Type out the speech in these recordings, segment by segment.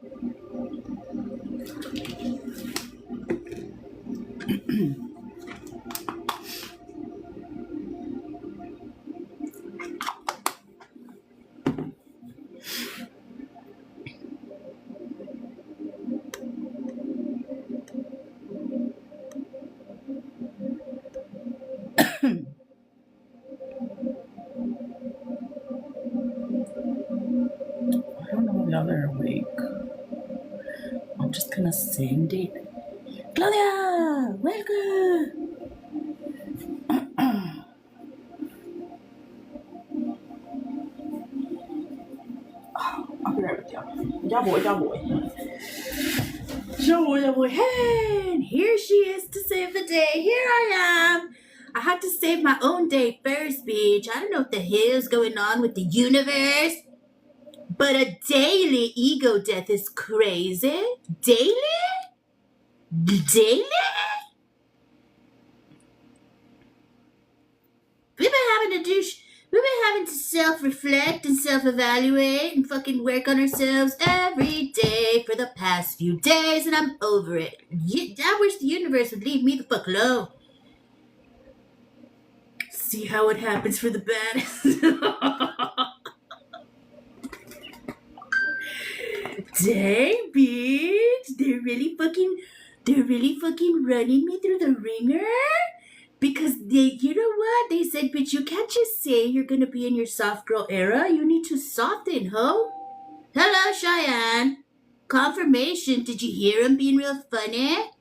I don't know if y'all are awake. I'm just gonna send it. Claudia, welcome. I'll be right with y'all. Y'all boy. Hey, and here she is to save the day. Here I am. I had to save my own day first, bitch. I don't know what the hell's going on with the universe, but a daily ego death is crazy. Daily? Daily? We've been having to do. We've been having to self-reflect and self-evaluate and fucking work on ourselves every day for the past few days, and I'm over it. I wish the universe would leave me the fuck alone. See how it happens for the bad. Dang, bitch. They're really fucking running me through the ringer? Because you know what? They said, bitch, you can't just say you're gonna be in your soft girl era. You need to soften, ho. Hello, Cheyenne. Confirmation. Did you hear him being real funny?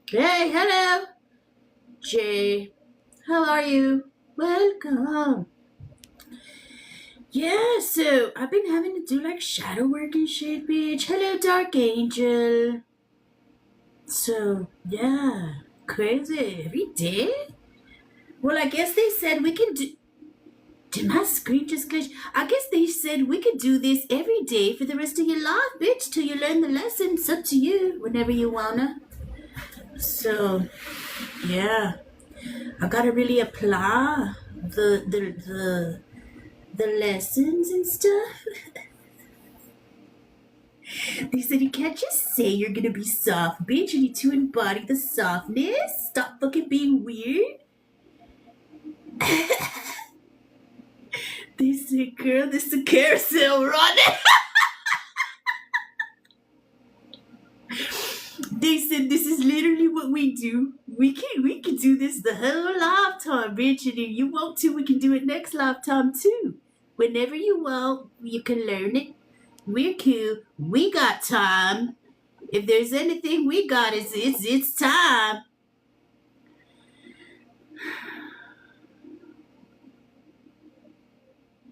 Hey, hello. Jay, how are you? Welcome. Yeah, so I've been having to do like shadow work and shit, bitch. Hello, Dark Angel. So, yeah, crazy. Every day? Well, I guess they said we can do. Did my screen just glitch? I guess they said we could do this every day for the rest of your life, bitch, till you learn the lesson. It's up to you, whenever you wanna. So, yeah, I gotta really apply the lessons and stuff. They said you can't just say you're gonna be soft, bitch. You need to embody the softness. Stop fucking being weird. They said, girl, this is a carousel running. They said this is literally what we do. We can do this the whole lifetime, bitch. And if you want to, we can do it next lifetime too. Whenever you want, you can learn it. We're cool. We got time. If there's anything we got, it's time.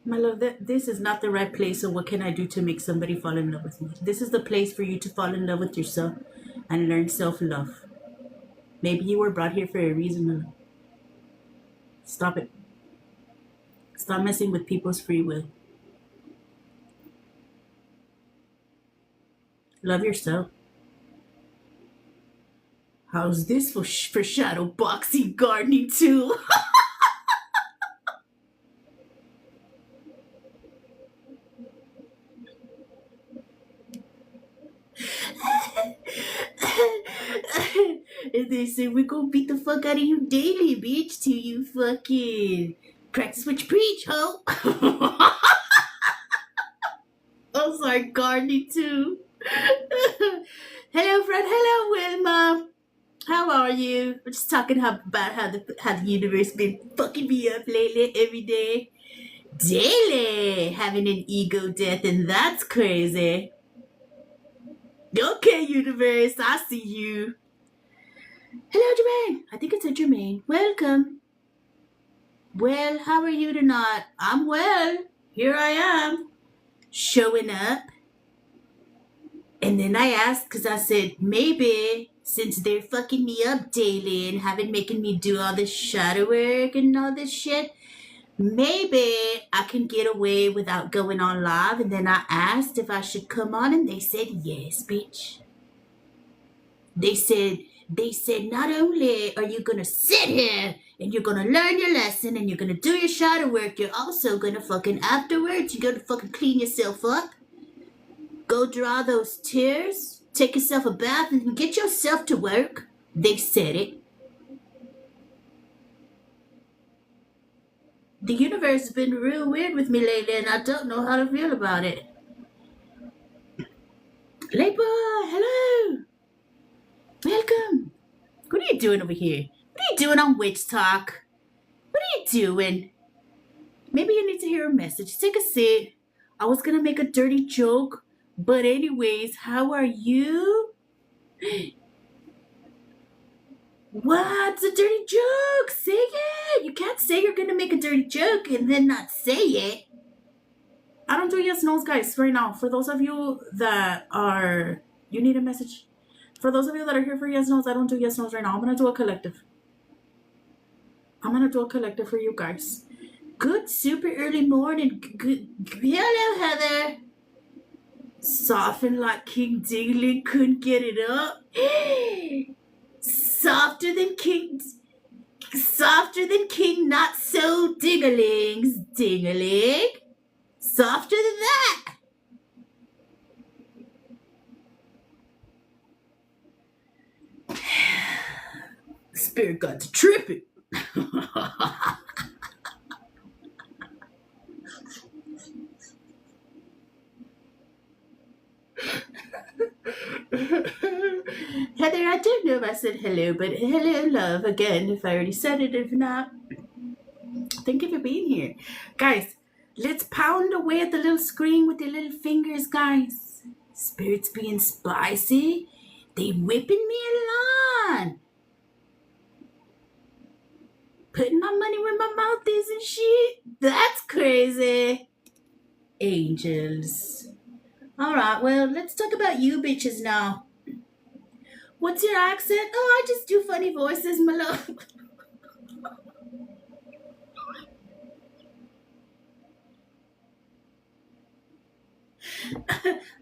My love, this is not the right place. So what can I do to make somebody fall in love with me? This is the place for you to fall in love with yourself and learn self-love. Maybe you were brought here for a reason, my love. Stop it. Stop messing with people's free will. Love yourself. How's this for shadow boxing gardening too? And they say we're gonna beat the fuck out of you daily, bitch, till you fucking practice what you preach, ho. I'm sorry, gardening too. Hello, Fred. Hello, Wilma. How are you? We're just talking about how the universe been fucking me up lately, every day, daily, having an ego death, and that's crazy. Okay, universe, I see you. Hello, Jermaine. I think it's a Jermaine. Welcome. Well, how are you tonight? I'm well. Here I am, showing up. And then I asked because I said, maybe since they're fucking me up daily and having making me do all this shadow work and all this shit, maybe I can get away without going on live. And then I asked if I should come on, and they said yes, bitch. They said They said not only are you gonna sit here and you're gonna learn your lesson and you're gonna do your shadow work, you're also gonna fucking afterwards, you're gonna fucking clean yourself up, go draw those tears, take yourself a bath, and get yourself to work. They said it. The universe has been real weird with me lately, and I don't know how to feel about it. Leipa, hello. Welcome. What are you doing over here? What are you doing on Witch Talk? What are you doing? Maybe you need to hear a message. Take a seat. I was gonna make a dirty joke, but anyways, how are you? What's a dirty joke? Say it. You can't say you're gonna make a dirty joke and then not say it. I don't do yes no's, guys, right now. For those of you that are, you need a message. For those of you that are here for yes no's, I don't do yes no's right now. I'm gonna do a collective. I'm gonna do a collective for you guys. Good super early morning. Good. Hello, Heather. Soften like King Dingling couldn't get it up. Softer than King Not So Dingling's Dingling. Softer than that. Spirit got to tripping. Heather, I don't know if I said hello, but hello, love, again, if I already said it. If not, thank you for being here. Guys, let's pound away at the little screen with your little fingers, guys. Spirits being spicy. They whipping me along. Putting my money where my mouth is and shit. That's crazy. Angels. Alright, well, let's talk about you bitches now. What's your accent? Oh, I just do funny voices, my love.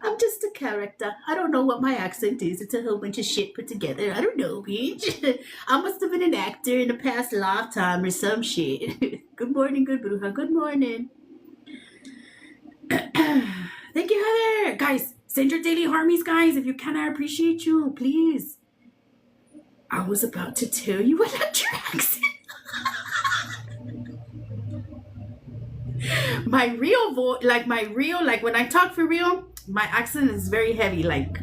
I'm just a character. I don't know what my accent is. It's a whole bunch of shit put together. I don't know, bitch. I must have been an actor in a past lifetime or some shit. Good morning, good bruja. Good morning. Thank you, Heather. Guys, send your daily harmies, guys. If you can, I appreciate you. Please. I was about to tell you what your accent. My real voice, like when I talk for real, my accent is very heavy. Like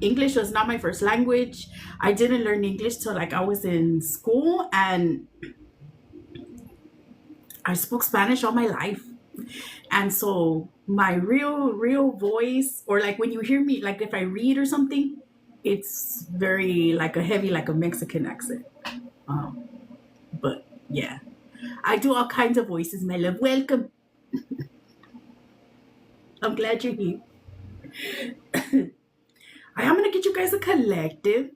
English was not my first language. I didn't learn English till like I was in school, and I spoke Spanish all my life. And so my real voice, or like when you hear me, like if I read or something, it's very like a heavy, like a Mexican accent. But yeah, I do all kinds of voices, my love. Welcome. I'm glad you're here. I am gonna get you guys a collective.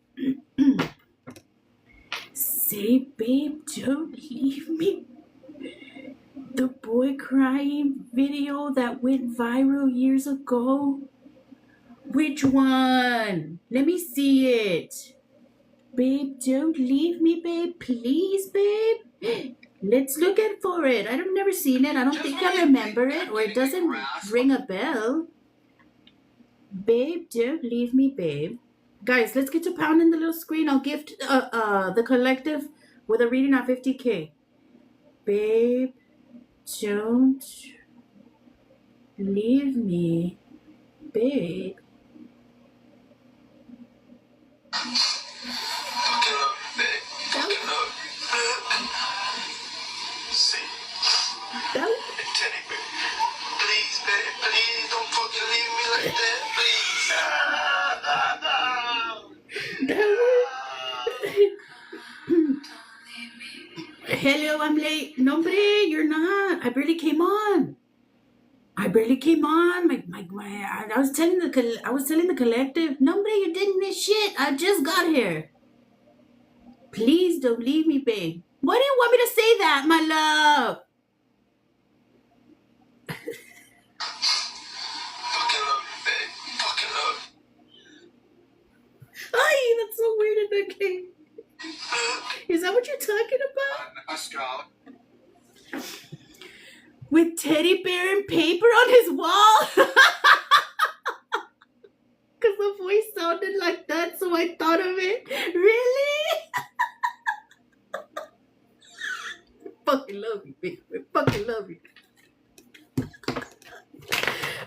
Say, babe, don't leave me. The boy crying video that went viral years ago. Which one? Let me see it. Babe, don't leave me, babe. Please, babe. Let's look at for it. I've never seen it. I don't think I remember it, or it doesn't ring a bell. Babe, don't leave me, babe. Guys, let's get to pounding the little screen. I'll gift the collective with a reading at 50K. Babe, don't leave me, babe. Teddy bear. Please, baby, please don't fucking leave me like that, please. Hello, I'm late. Nombre, you're not. I barely came on. I was telling the collective. Nombre, you didn't miss shit. I just got here. Please don't leave me, babe. Why do you want me to say that, my love? Fucking love you, babe. Fucking love you. Ay, that's so weird and okay. teddy bear and paper on his wall? Because the voice sounded like that, so I thought of it. Really? Fucking love you, baby. Fucking love you.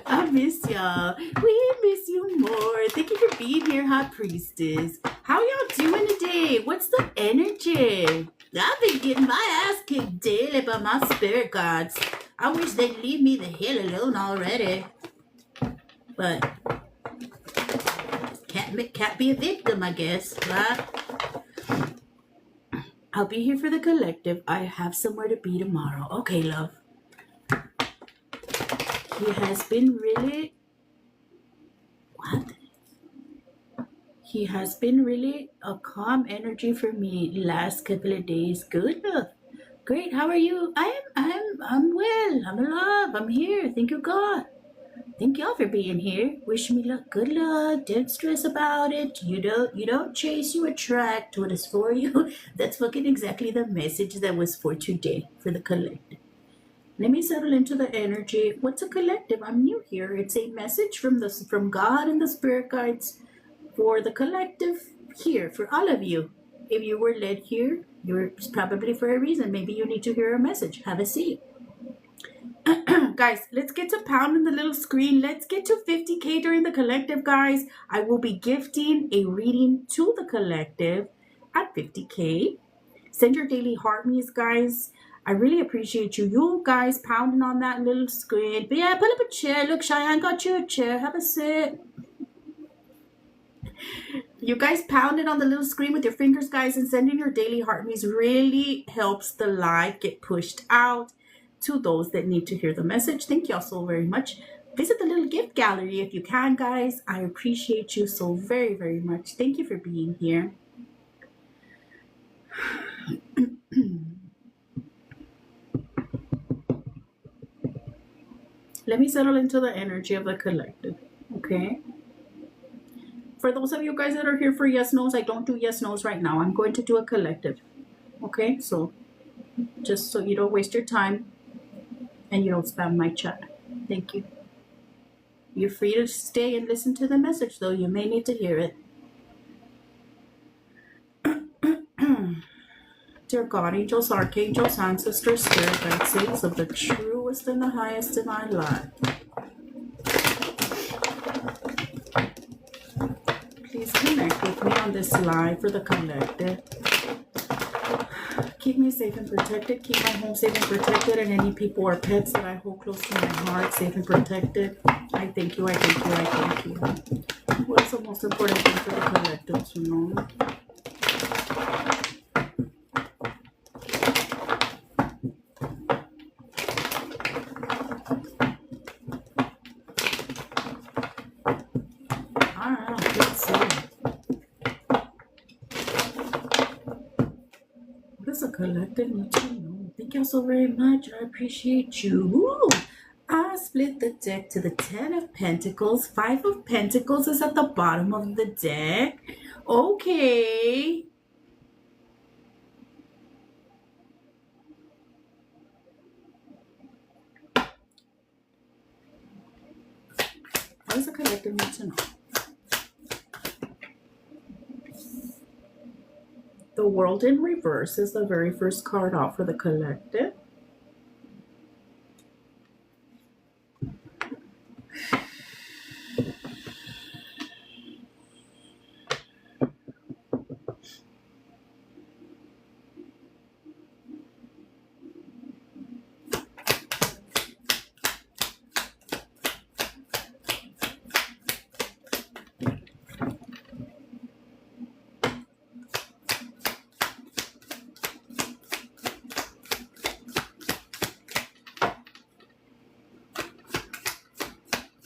I miss y'all. We miss you more. Thank you for being here, Hot Priestess. How y'all doing today? What's the energy? I've been getting my ass kicked daily by my spirit guides. I wish they'd leave me the hell alone already. But can't be a victim, I guess, right? I'll be here for the collective. I have somewhere to be tomorrow. Okay, love. He has been really... What? He has been really a calm energy for me last couple of days. Good, love. Great. How are you? I'm well. I'm alive. I'm here. Thank you, God. Thank y'all for being here. Wish me luck, good luck. Don't stress about it. You don't chase, you attract what is for you. That's fucking exactly the message that was for today, for the collective. Let me settle into the energy. What's a collective? I'm new here. It's a message from God and the spirit guides for the collective here, for all of you. If you were led here, you're probably for a reason. Maybe you need to hear a message. Have a seat. Guys, let's get to pounding the little screen. Let's get to 50K during the collective, guys. I will be gifting a reading to the collective at 50K. Send your daily heart me's, guys. I really appreciate you. You guys pounding on that little screen. But yeah, pull up a chair. Look, Cheyenne got you a chair. Have a sit. You guys pounding on the little screen with your fingers, guys, and sending your daily heart me's really helps the live get pushed out to those that need to hear the message. Thank y'all so very much. Visit the little gift gallery if you can, guys. I appreciate you so very, very much. Thank you for being here. Let me settle into the energy of the collective, okay? For those of you guys that are here for yes, no's, I don't do yes, no's right now. I'm going to do a collective, okay? So just so you don't waste your time and you don't spam my chat. Thank you. You're free to stay and listen to the message, though. You may need to hear it. Dear God, angels, archangels, ancestors, spirit guides, saints of the truest and the highest in my life, please connect with me on this live for the collective. Keep me safe and protected. Keep my home safe and protected, and any people or pets that I hold close to my heart safe and protected. I thank you, I thank you, I thank you. What is the most important thing for the collective to know? Alright, let's see. What does a collective need to know? Thank you so very much. I appreciate you. Ooh. I split the deck to the 10 of Pentacles. 5 of Pentacles is at the bottom of the deck. Okay. What does the collective need to know? The World in Reverse is the very first card out for the collective.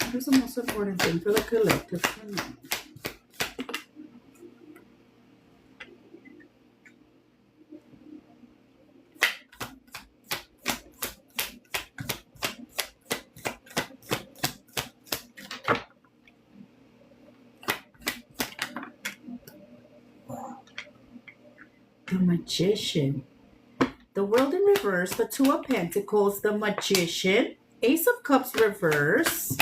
Here's the most important thing for the collective to know. The Magician. The World in Reverse, the 2 of Pentacles, the Magician, Ace of Cups reverse.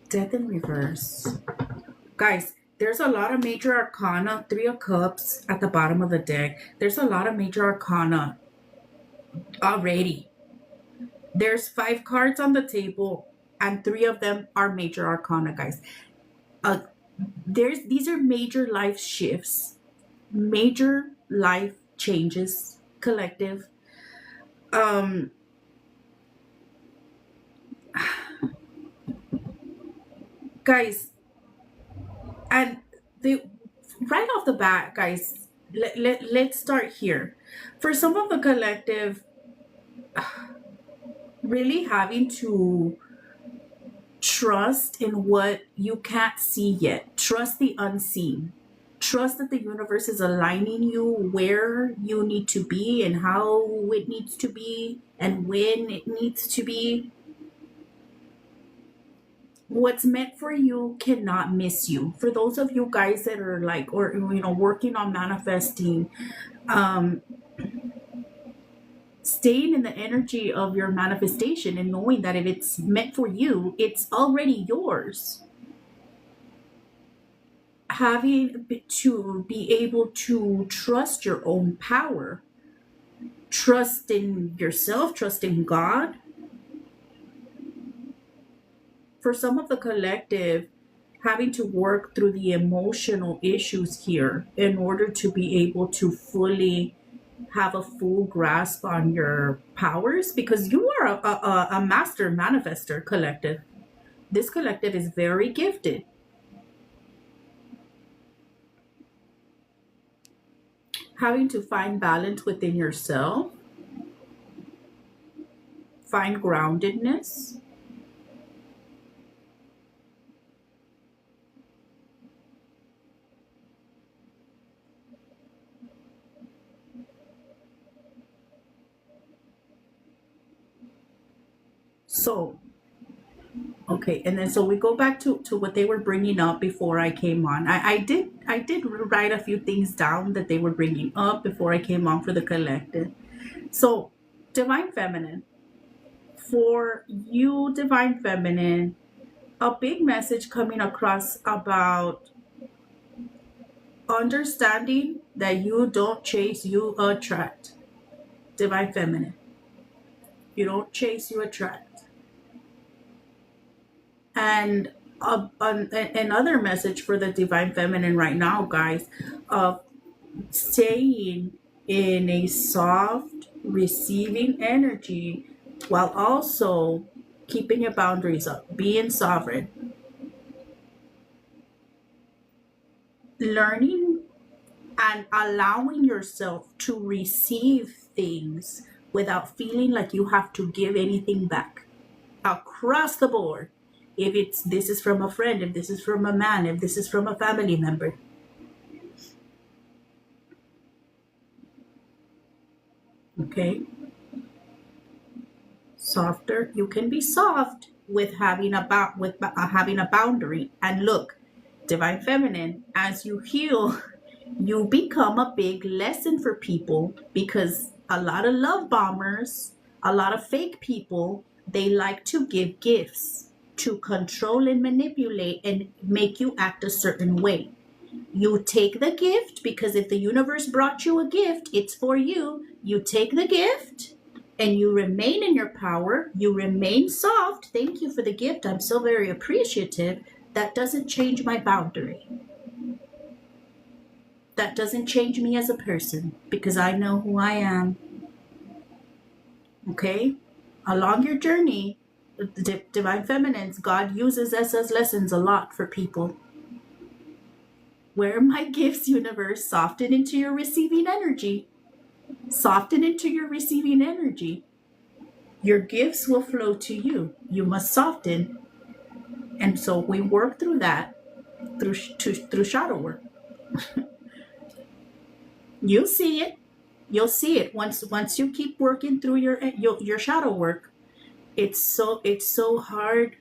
Death in reverse. Guys, there's a lot of major arcana, 3 of Cups at the bottom of the deck. There's a lot of major arcana already. There's 5 cards on the table, and 3 of them are major arcana, guys. These are major life shifts, major life changes, collective. Guys, and the right off the bat, guys, let's start here. For some of the collective, really having to trust in what you can't see yet, trust the unseen, trust that the universe is aligning you where you need to be and how it needs to be and when it needs to be. What's meant for you cannot miss you. For those of you guys that are like, or working on manifesting, staying in the energy of your manifestation and knowing that if it's meant for you, it's already yours. Having to be able to trust your own power, trust in yourself, trust in God. For some of the collective, having to work through the emotional issues here in order to be able to fully have a full grasp on your powers, because you are a master manifester collective. This collective is very gifted. Having to find balance within yourself, find groundedness. So, okay, and then so we go back to what they were bringing up before I came on. I did write a few things down that they were bringing up before I came on for the collective. So, Divine Feminine, for you, Divine Feminine, a big message coming across about understanding that you don't chase, you attract. Divine Feminine, you don't chase, you attract. And another message for the Divine Feminine right now, guys, of staying in a soft, receiving energy while also keeping your boundaries up, being sovereign, learning and allowing yourself to receive things without feeling like you have to give anything back across the board. If it's this is from a friend, if this is from a man, if this is from a family member. Okay. Softer. You can be soft with having having a boundary. And look, Divine Feminine, as you heal, you become a big lesson for people, because a lot of love bombers, a lot of fake people, they like to give gifts to control and manipulate and make you act a certain way. You take the gift, because if the universe brought you a gift, it's for you. You take the gift and you remain in your power. You remain soft. Thank you for the gift. I'm so very appreciative. That doesn't change my boundary. That doesn't change me as a person, because I know who I am. Okay? Along your journey, the Divine Feminines, God uses us as lessons a lot for people. Where are my gifts, universe? Soften into your receiving energy. Soften into your receiving energy. Your gifts will flow to you. You must soften. And so we work through that through shadow work. You'll see it. You'll see it once you keep working through your shadow work. It's so hard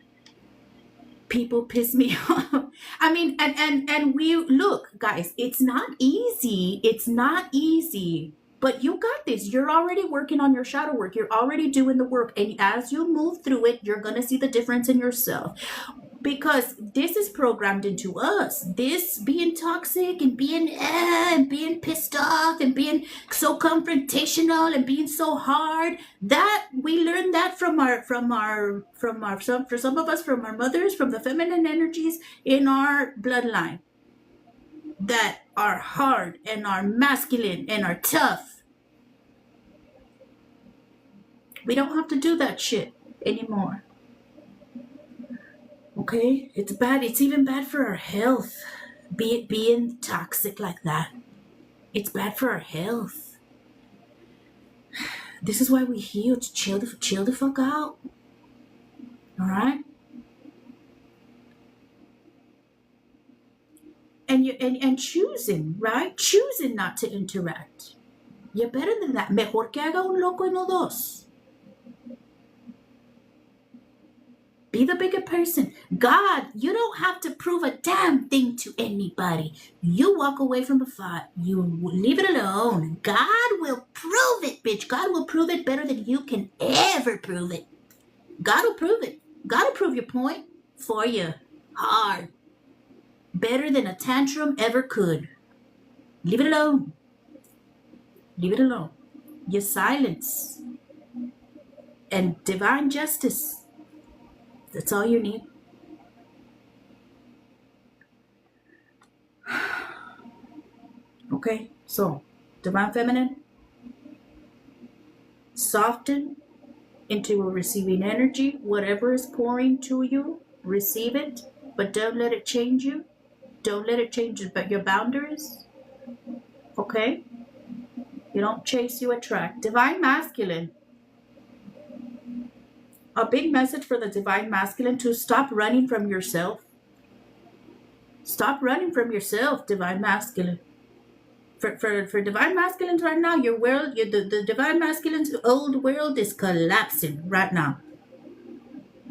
People piss me off. I mean, and we look, guys, it's not easy. It's not easy. But you got this. You're already working on your shadow work. You're already doing the work. And as you move through it, you're going to see the difference in yourself, because this is programmed into us. This being toxic and being pissed off and being so confrontational and being so hard, that we learned that for some of us, from our mothers, from the feminine energies in our bloodline, that are hard and are masculine and are tough. We don't have to do that shit anymore. Okay, it's bad. It's even bad for our health. Being toxic like that, it's bad for our health. This is why we heal. To chill the fuck out. All right. And choosing, right? Choosing not to interact. You're better than that. Mejor que haga un loco y no dos. Be the bigger person. God, you don't have to prove a damn thing to anybody. You walk away from a fight. You leave it alone. God will prove it, bitch. God will prove it better than you can ever prove it. God will prove it. God will prove your point for you. Hard. Better than a tantrum ever could. Leave it alone. Leave it alone. Your silence and divine justice. That's all you need. Okay, so divine feminine, soften into a receiving energy. Whatever is pouring to you, receive it, but don't let it change you. Don't let it change your boundaries. Okay? You don't chase, you attract. Divine masculine. A big message for the divine masculine to stop running from yourself. Stop running from yourself, divine masculine. For divine masculines right now, your world, the divine masculine's old world is collapsing right now.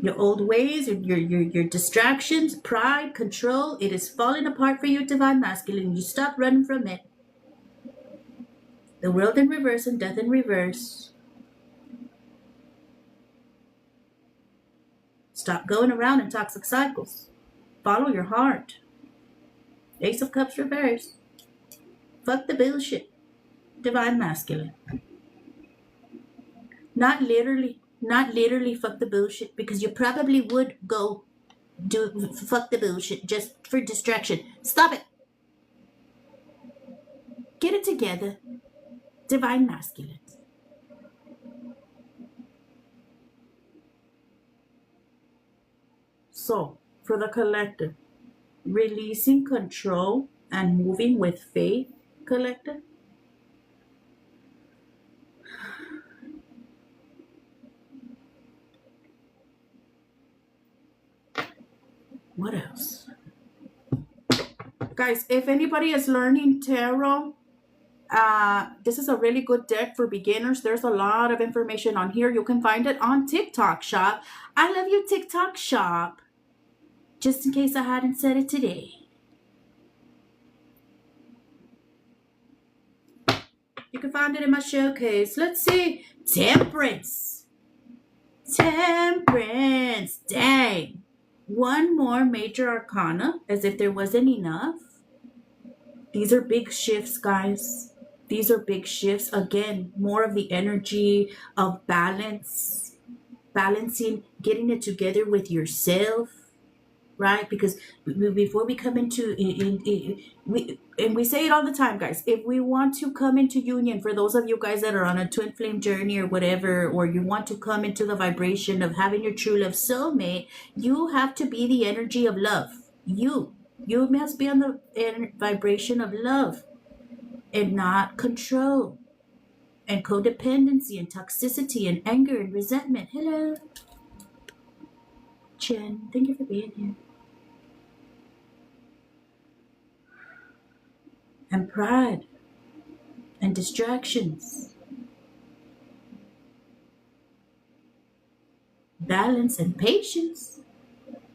Your old ways, your distractions, pride, control, it is falling apart for you, divine masculine. You stop running from it. The world in reverse and death in reverse. Stop going around in toxic cycles. Follow your heart. Ace of Cups reverse. Fuck the bullshit. Divine masculine. Not literally fuck the bullshit, because you probably would go do fuck the bullshit just for distraction. Stop it. Get it together. Divine masculine. So, for the collective, releasing control and moving with faith, collective. What else? Guys, if anybody is learning tarot, this is a really good deck for beginners. There's a lot of information on here. You can find it on TikTok Shop. I love you, TikTok Shop. Just in case I hadn't said it today. You can find it in my showcase. Let's see. Temperance. Temperance. Dang. One more major arcana, as if there wasn't enough. These are big shifts, guys. These are big shifts. Again, more of the energy of balance. Balancing, getting it together with yourself. Right? Because before we come into we say it all the time, guys, if we want to come into union, for those of you guys that are on a twin flame journey or whatever, or you want to come into the vibration of having your true love soulmate, you have to be the energy of love. You must be on the vibration of love and not control and codependency and toxicity and anger and resentment. Hello, Jen, thank you for being here. And pride and distractions. Balance and patience.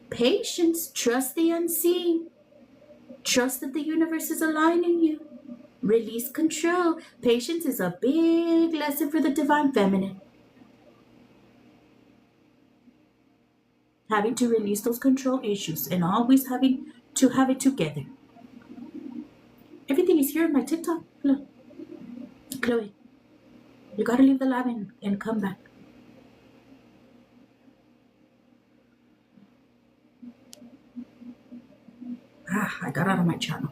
Patience, trust the unseen. Trust that the universe is aligning you. Release control. Patience is a big lesson for the divine feminine. Having to release those control issues and always having to have it together. Everything is here in my TikTok. Look, Chloe, you gotta leave the live and come back. I got out of my channel.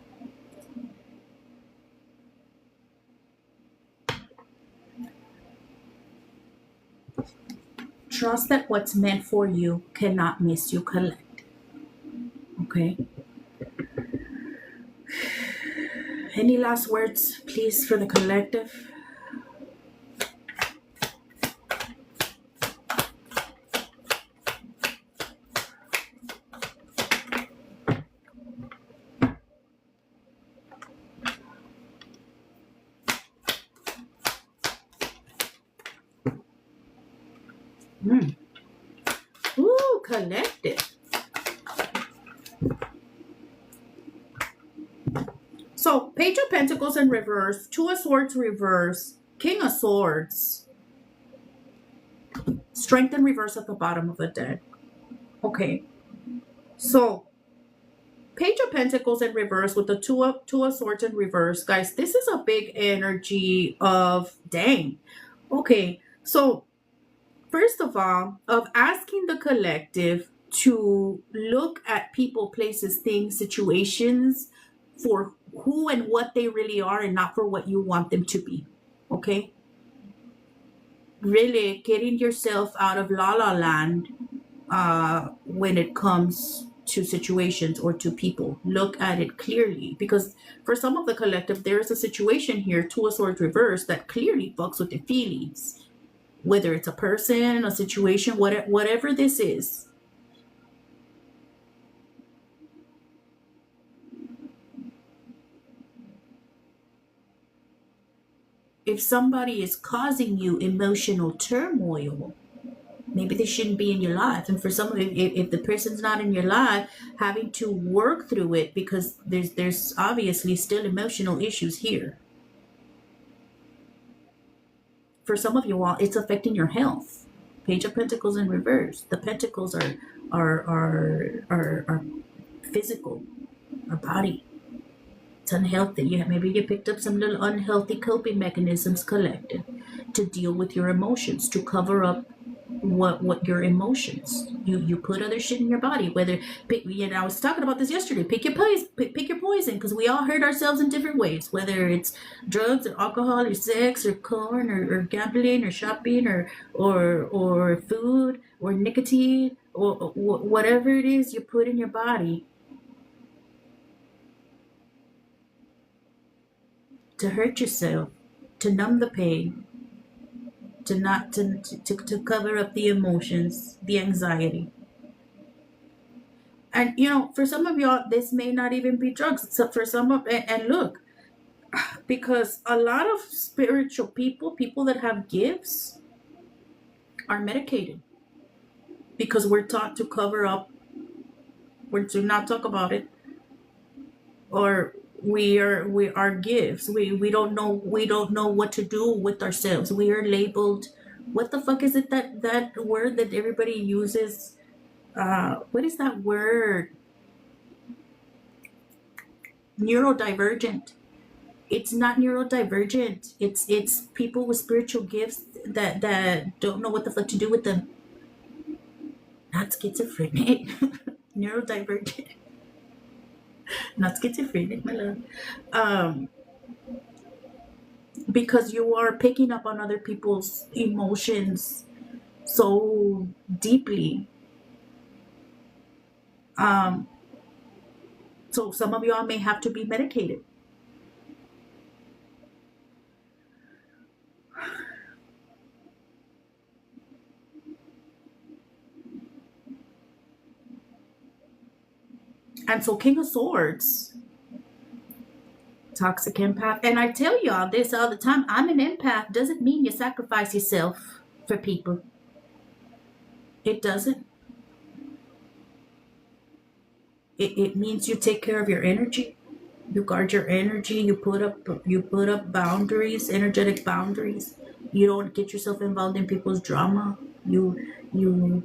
Trust that what's meant for you cannot miss you. Collect. Okay? Any last words, please, for the collective? Ooh, collective. So, Page of Pentacles in reverse, Two of Swords reverse, King of Swords, Strength in reverse at the bottom of the deck. Okay. So, Page of Pentacles in reverse with the Two of Swords in reverse. Guys, this is a big energy of, dang. Okay. So, first of all, of asking the collective to look at people, places, things, situations for who and what they really are and not for what you want them to be. Okay? Really getting yourself out of la la land when it comes to situations or to people. Look at it clearly, because for some of the collective, there is a situation here, Two of Swords reverse, that clearly fucks with the feelings. Whether it's a person, a situation, whatever this is. If somebody is causing you emotional turmoil, maybe they shouldn't be in your life. And for some of you, if the person's not in your life, having to work through it, because there's obviously still emotional issues here. For some of you all, it's affecting your health. Page of Pentacles in reverse. The pentacles are physical, our body. It's unhealthy. Maybe you picked up some little unhealthy coping mechanisms, collective, to deal with your emotions, to cover up what your emotions. You put other shit in your body. Whether I was talking about this yesterday. Pick your poison, because we all hurt ourselves in different ways. Whether it's drugs or alcohol or sex or corn or gambling or shopping or food or nicotine or whatever it is you put in your body to hurt yourself, to numb the pain, to cover up the emotions, the anxiety. And for some of y'all, this may not even be drugs. So for some of and look, because a lot of spiritual people that have gifts, are medicated, because we're taught to cover up, we're to not talk about it, or we are gifts. We don't know what to do with ourselves. We are labeled. What the fuck is it that word that everybody uses? What is that word? Neurodivergent. It's not neurodivergent. It's people with spiritual gifts that don't know what the fuck to do with them. Not schizophrenic. Neurodivergent. Not schizophrenic, my love. Because you are picking up on other people's emotions so deeply. So some of y'all may have to be medicated. And so King of Swords, toxic empath. And I tell y'all this all the time. I'm an empath. Doesn't mean you sacrifice yourself for people. It doesn't. It means you take care of your energy. You guard your energy. You put up boundaries, energetic boundaries. You don't get yourself involved in people's drama. You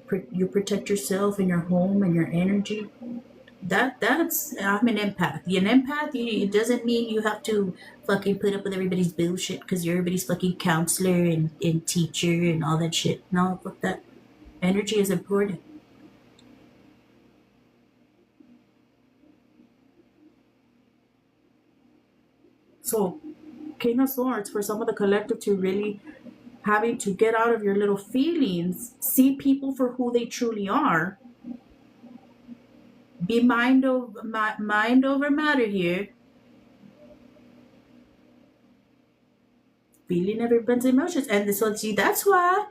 protect yourself and your home and your energy. That's I'm an empath. An empath, it doesn't mean you have to fucking put up with everybody's bullshit because you're everybody's fucking counselor and teacher and all that shit. No, fuck that. Energy is important. So, King of Swords, for some of the collective to really having to get out of your little feelings, see people for who they truly are, be mind over matter here, feeling everyone's emotions, and so see that's why.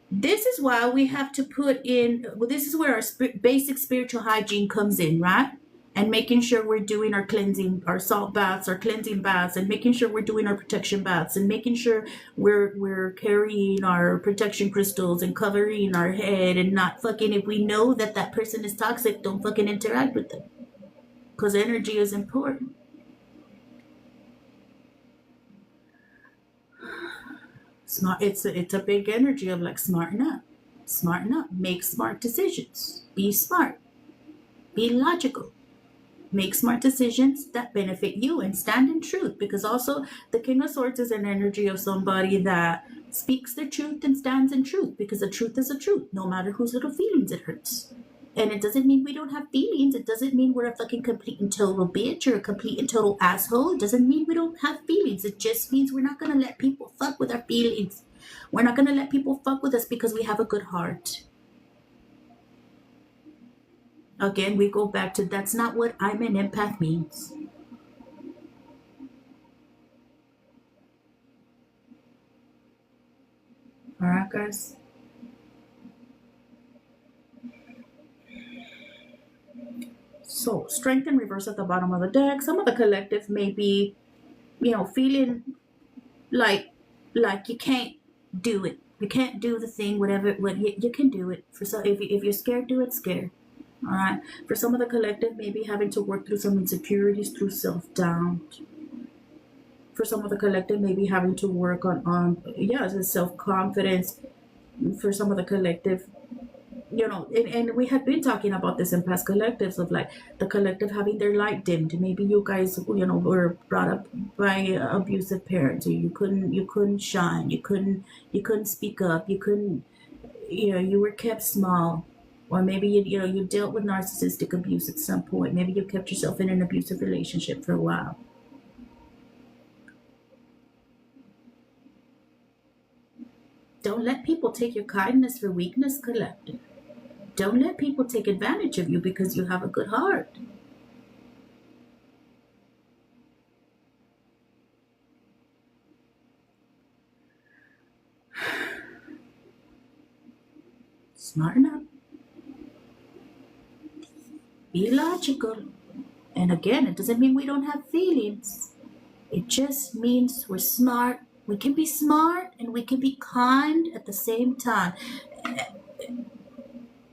This is why we have to put in. Well, this is where our basic spiritual hygiene comes in, right? And making sure we're doing our cleansing, our salt baths, our cleansing baths, and making sure we're doing our protection baths, and making sure we're carrying our protection crystals and covering our head, and not fucking. If we know that that person is toxic, don't fucking interact with them, because energy is important. Smart. It's a big energy of like smarten up, make smart decisions, be smart, be logical, make smart decisions that benefit you and stand in truth, because also the King of Swords is an energy of somebody that speaks the truth and stands in truth, because the truth is the truth no matter whose little feelings it hurts. And it doesn't mean we don't have feelings. It doesn't mean we're a fucking complete and total bitch or a complete and total asshole. It doesn't mean we don't have feelings. It just means we're not going to let people fuck with our feelings. We're not going to let people fuck with us because we have a good heart. Again, we go back to that's not what I'm an empath means. All right, guys. So, strength and reverse at the bottom of the deck. Some of the collective may be, feeling like you can't do it. You can't do the thing, whatever. What you can do it. For some, if you're scared, do it scared. All right. For some of the collective, maybe having to work through some insecurities through self doubt. For some of the collective, maybe having to work on self confidence. For some of the collective, and we had been talking about this in past collectives of like the collective having their light dimmed. Maybe you guys, were brought up by abusive parents, or you couldn't shine, you couldn't speak up, you couldn't, you were kept small, or maybe you dealt with narcissistic abuse at some point. Maybe you kept yourself in an abusive relationship for a while. Don't let people take your kindness for weakness, collective. Don't let people take advantage of you because you have a good heart. Smarten up. Be logical. And again, it doesn't mean we don't have feelings. It just means we're smart. We can be smart and we can be kind at the same time.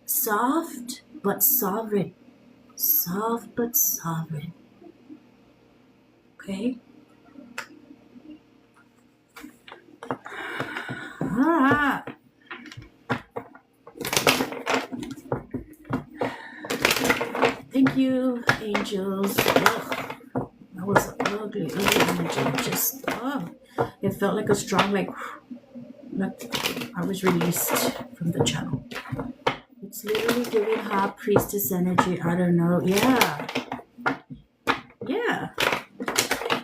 Soft but sovereign. Soft but sovereign. Okay? Alright. Thank you, angels. Ugh, that was an ugly energy. Just, it felt like a strong, like I was released from the channel. It's literally giving High Priestess energy. I don't know. Yeah. Yeah.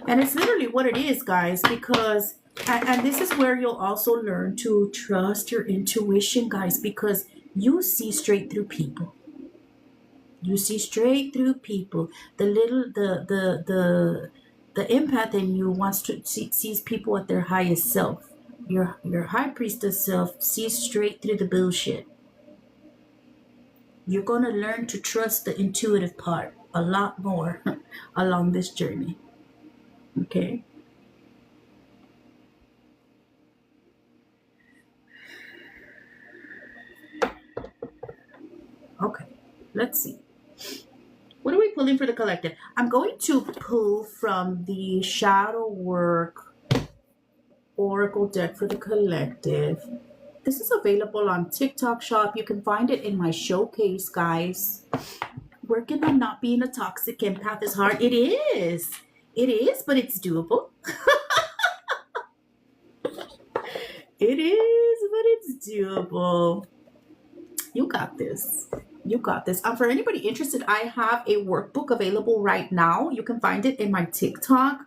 And it's literally what it is, guys, because, and this is where you'll also learn to trust your intuition, guys, because you see straight through people. You see straight through people. The empath in you wants to sees people at their highest self. Your high priestess self sees straight through the bullshit. You're gonna learn to trust the intuitive part a lot more along this journey. Okay. Okay. Let's see. What do we pulling for the collective? I'm going to pull from the Shadow Work Oracle deck for the collective. This is available on TikTok Shop. You can find it in my showcase, guys. Working on not being a toxic empath is hard. It is. It is, but it's doable. It is, but it's doable. You got this. You got this. For anybody interested, I have a workbook available right now. You can find it in my TikTok.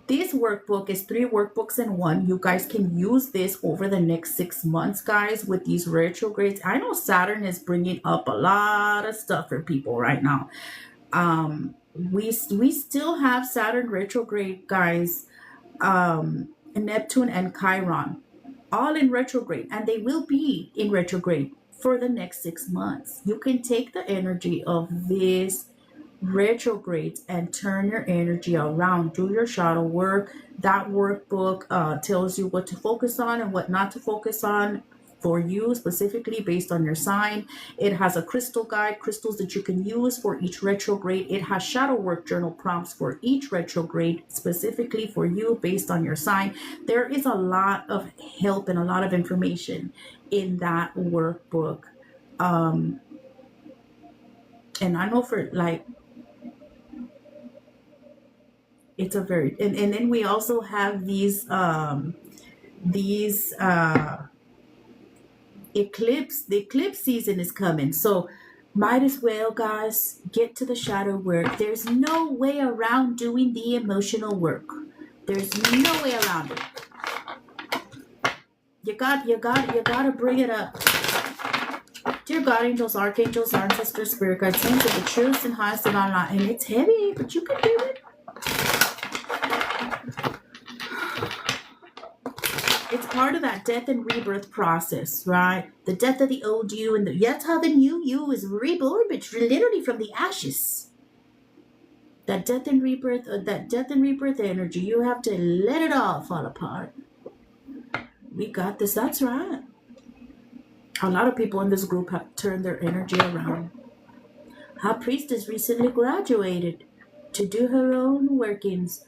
This workbook is 3 workbooks in one. You guys can use this over the next 6 months, guys, with these retrogrades. I know Saturn is bringing up a lot of stuff for people right now. We still have Saturn retrograde, guys, Neptune and Chiron, all in retrograde, and they will be in retrograde for the next 6 months. You can take the energy of this retrogrades and turn your energy around. Do your shadow work. That workbook tells you what to focus on and what not to focus on for you, specifically based on your sign. It has a crystal guide, crystals that you can use for each retrograde. It has shadow work journal prompts for each retrograde, specifically for you based on your sign. There is a lot of help and a lot of information in that workbook. And I know for like, it's a very, and then we also have these eclipse. The eclipse season is coming, so might as well, guys, get to the shadow work. There's no way around doing the emotional work. There's no way around it. You gotta bring it up. Dear God, angels, archangels, ancestors, spirit guides, saints of the truest and highest divine light. And it's heavy, but you can do it. It's part of that death and rebirth process, right? The death of the old you, and that's how the new you is reborn, but literally from the ashes. That death and rebirth energy, you have to let it all fall apart. We got this. That's right. A lot of people in this group have turned their energy around. High Priestess recently graduated to do her own workings.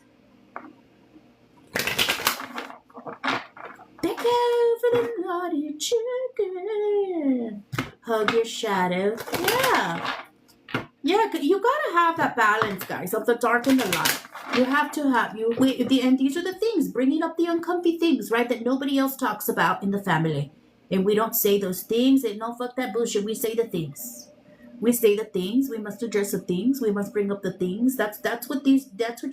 Thank you for the naughty chicken. Hug your shadow. Yeah. Yeah, you gotta have that balance, guys, of the dark and the light. You have to have, and these are the things, bringing up the uncomfy things, right, that nobody else talks about in the family. And we don't say those things, and no, fuck that bullshit. We say the things. We say the things. We must address the things. We must bring up the things. That's what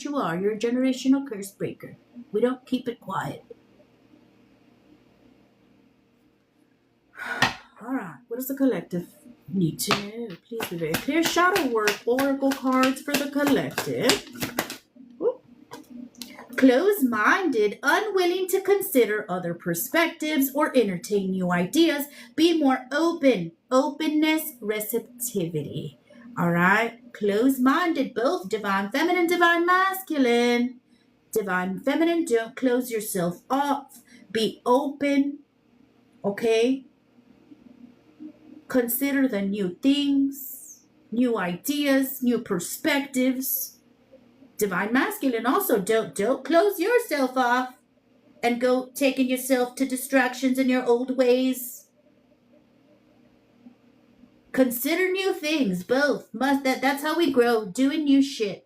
you are. You're a generational curse breaker. We don't keep it quiet. All right. What does the collective need to know? Please be very clear. Shadow work oracle cards for the collective. Close-minded, unwilling to consider other perspectives or entertain new ideas. Be more open. Openness, receptivity. All right. Close-minded, both divine feminine, divine masculine. Divine feminine, don't close yourself off. Be open. Okay. Consider the new things, new ideas, new perspectives. Divine masculine also, don't close yourself off and go taking yourself to distractions in your old ways. Consider new things, both. That's how we grow, doing new shit.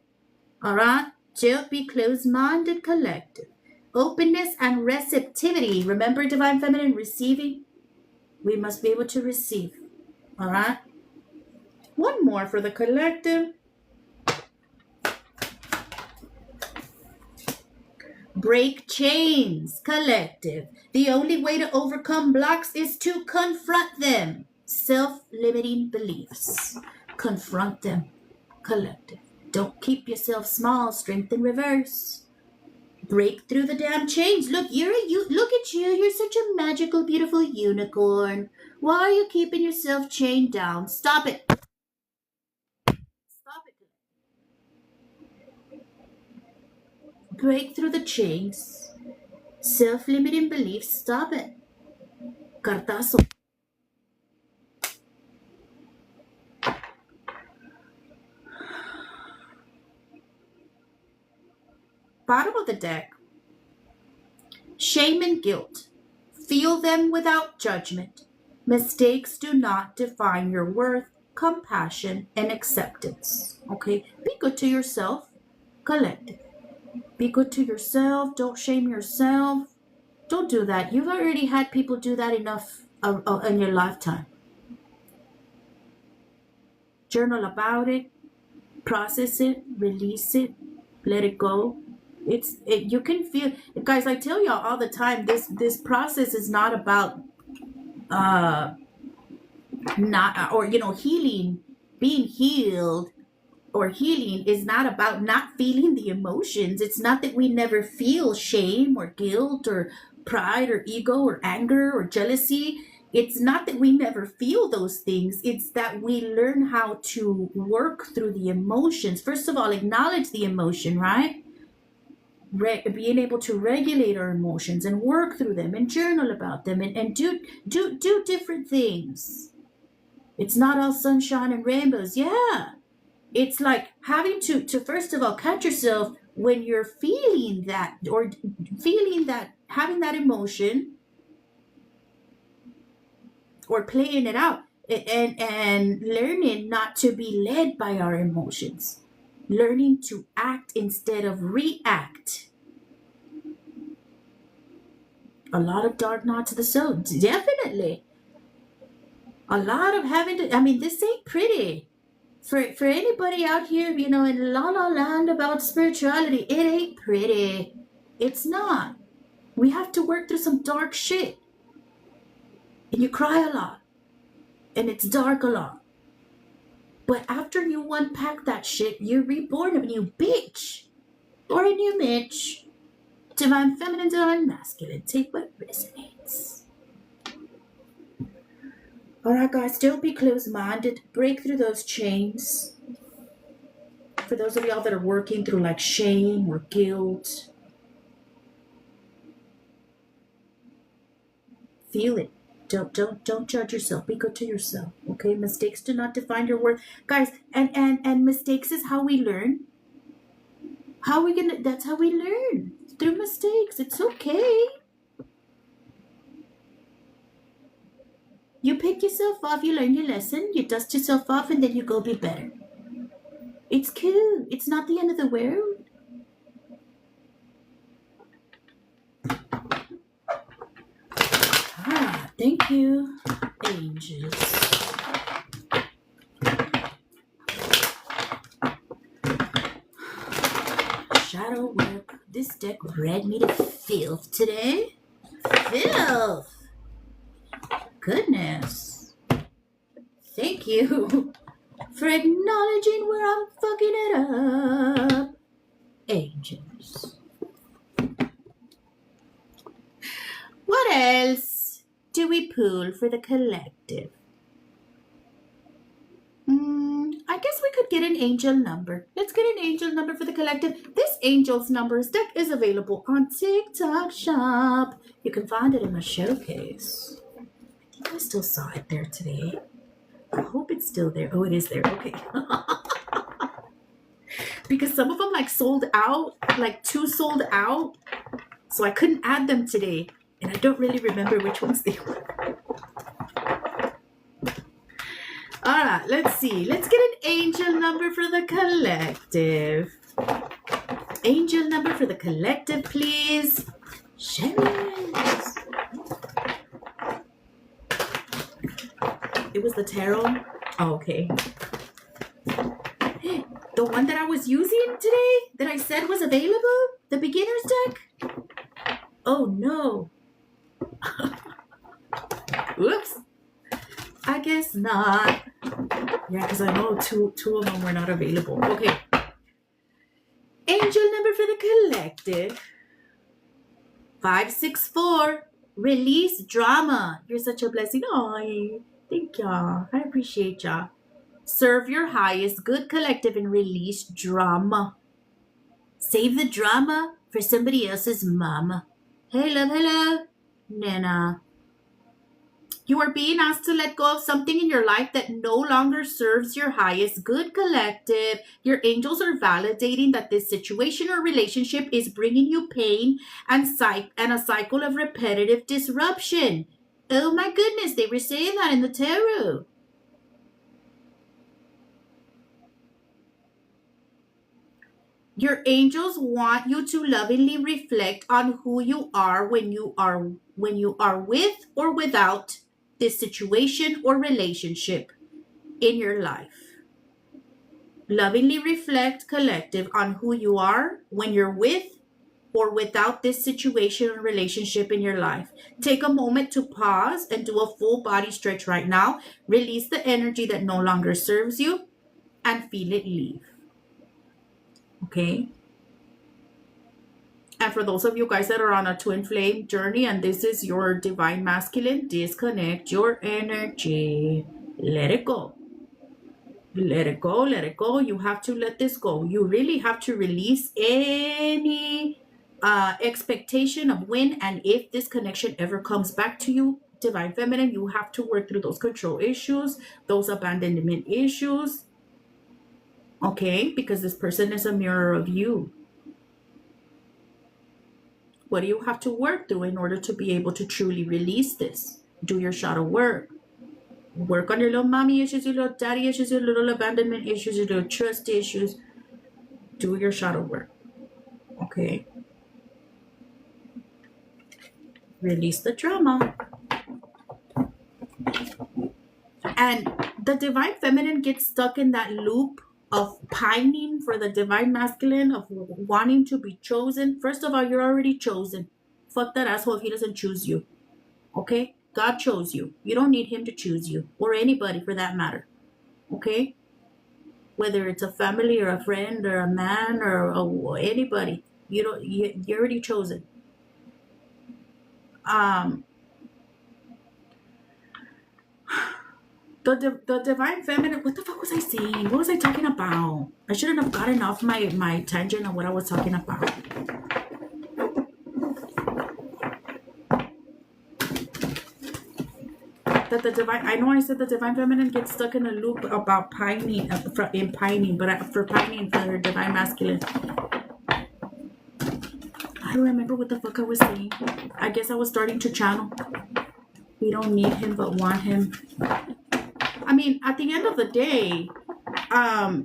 All right? Don't be closed-minded, collective. Openness and receptivity. Remember divine feminine, receiving? We must be able to receive. All right? One more for the collective. Break chains, collective. The only way to overcome blocks is to confront them. Self-limiting beliefs. Confront them, collective. Don't keep yourself small. Strength in reverse. Break through the damn chains. Look, look at you. You're such a magical, beautiful unicorn. Why are you keeping yourself chained down? Stop it. Stop it. Break through the chains. Self-limiting beliefs. Stop it. Cartazo. Bottom of the deck. Shame and guilt. Feel them without judgment. Mistakes do not define your worth. Compassion and acceptance. Okay? Be good to yourself. Collective. Be good to yourself. Don't shame yourself. Don't do that. You've already had people do that enough in your lifetime. Journal about it. Process it. Release it. Let it go. You can feel, guys, I tell y'all all the time, this process is not about healing. Being healed or healing is not about not feeling the emotions. It's not that we never feel shame or guilt or pride or ego or anger or jealousy. It's not that we never feel those things. It's that we learn how to work through the emotions. First of all, acknowledge the emotion, right? Being able to regulate our emotions and work through them and journal about them and do different things. It's not all sunshine and rainbows. Yeah. It's like having to first of all catch yourself when you're feeling that or feeling that, having that emotion or playing it out and learning not to be led by our emotions. Learning to act instead of react. A lot of dark nights of the soul, definitely. A lot of having to, this ain't pretty. For anybody out here, in la la land about spirituality, it ain't pretty. It's not. We have to work through some dark shit. And you cry a lot. And it's dark a lot. But after you unpack that shit, you're reborn a new bitch. Or a new Mitch. Divine feminine, divine masculine. Take what resonates. Alright guys, don't be closed-minded. Break through those chains. For those of y'all that are working through like shame or guilt. Feel it. Don't judge yourself. Be good to yourself. Okay? Mistakes do not define your worth. Guys, and mistakes is how we learn. That's how we learn. Through mistakes. It's okay. You pick yourself off, you learn your lesson, you dust yourself off, and then you go be better. It's cool. It's not the end of the world. Thank you, angels. Shadow work. This deck read me to filth today. Filth. Goodness. Thank you for acknowledging where I'm fucking it up. Angels. What else do we pull for the collective? I guess we could get an angel number. Let's get an angel number for the collective. This angel's numbers deck is available on TikTok Shop. You can find it in my showcase. I think I still saw it there today. I hope it's still there. Oh, it is there. Okay. Because some of them like sold out, like 2 sold out. So I couldn't add them today. And I don't really remember which ones they were. All right, let's see. Let's get an angel number for the collective. Angel number for the collective, please. Shares. It was the tarot. Oh, okay. The one that I was using today that I said was available? The beginner's deck? Oh, no. Oops. I guess not. Yeah, because I know two of them were not available. Okay. Angel number for the collective. 564. Release drama. You're such a blessing. Oh, thank y'all. I appreciate y'all. Serve your highest good collective and release drama. Save the drama for somebody else's mama. Hey, love, hello. Nana. You are being asked to let go of something in your life that no longer serves your highest good, collective. Your angels are validating that this situation or relationship is bringing you pain and a cycle of repetitive disruption. Oh my goodness, they were saying that in the tarot. Your angels want you to lovingly reflect on who you are when you are with or without this situation or relationship in your life. Lovingly reflect, collective, on who you are when you're with or without this situation or relationship in your life. Take a moment to pause and do a full body stretch right now. Release the energy that no longer serves you and feel it leave. Okay? And for those of you guys that are on a twin flame journey and this is your divine masculine, disconnect your energy. Let it go. Let it go, let it go. You have to let this go. You really have to release any expectation of when and if this connection ever comes back to you. Divine feminine, you have to work through those control issues, those abandonment issues. Okay? Because this person is a mirror of you. What do you have to work through in order to be able to truly release this? Do your shadow work. Work on your little mommy issues, your little daddy issues, your little abandonment issues, your little trust issues. Do your shadow work. Okay? Release the drama. And the divine feminine gets stuck in that loop of pining for the divine masculine, of wanting to be chosen. First of all, you're already chosen. Fuck that asshole if he doesn't choose you. Okay? God chose you. You don't need him to choose you, or anybody for that matter. Okay? Whether it's a family or a friend or a man or anybody, you're already chosen. The divine feminine, what the fuck was I saying? What was I talking about? I shouldn't have gotten off my tangent on what I was talking about. That the divine, I know I said the divine feminine gets stuck in a loop about pining, for pining for her divine masculine. I don't remember what the fuck I was saying. I guess I was starting to channel. We don't need him but want him. I mean, at the end of the day, I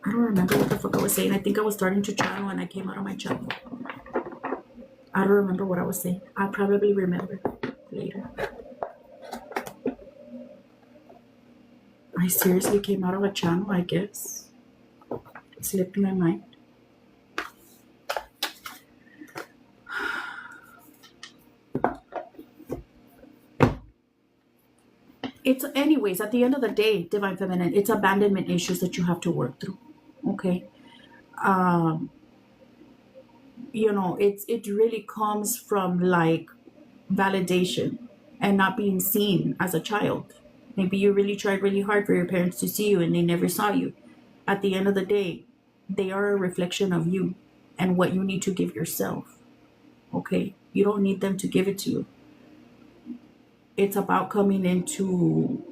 don't remember what the fuck I was saying. I think I was starting to channel and I came out of my channel. I don't remember what I was saying. I'll probably remember later. I seriously came out of a channel, I guess. It slipped in my mind. It's, anyways, at the end of the day, divine feminine, it's abandonment issues that you have to work through. Okay? You know, it really comes from like validation and not being seen as a child. Maybe you really tried really hard for your parents to see you and they never saw you. At the end of the day, they are a reflection of you and what you need to give yourself. Okay? You don't need them to give it to you. It's about coming into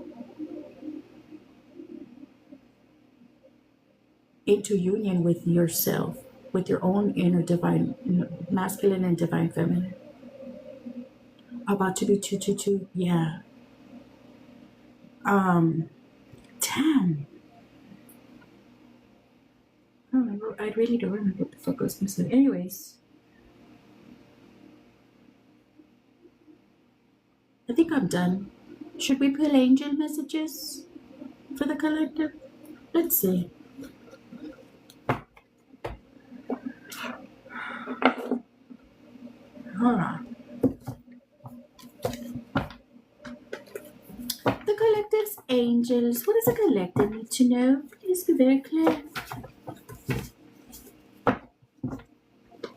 union with yourself, with your own inner divine masculine and divine feminine. About to be 222, yeah. Damn. I don't remember. I really don't remember what the fuck I was gonna say. Anyways, I think I'm done. Should we pull angel messages for the collective? Let's see. Hold on. The collective's angels. What does the collective need to know? Please be very clear.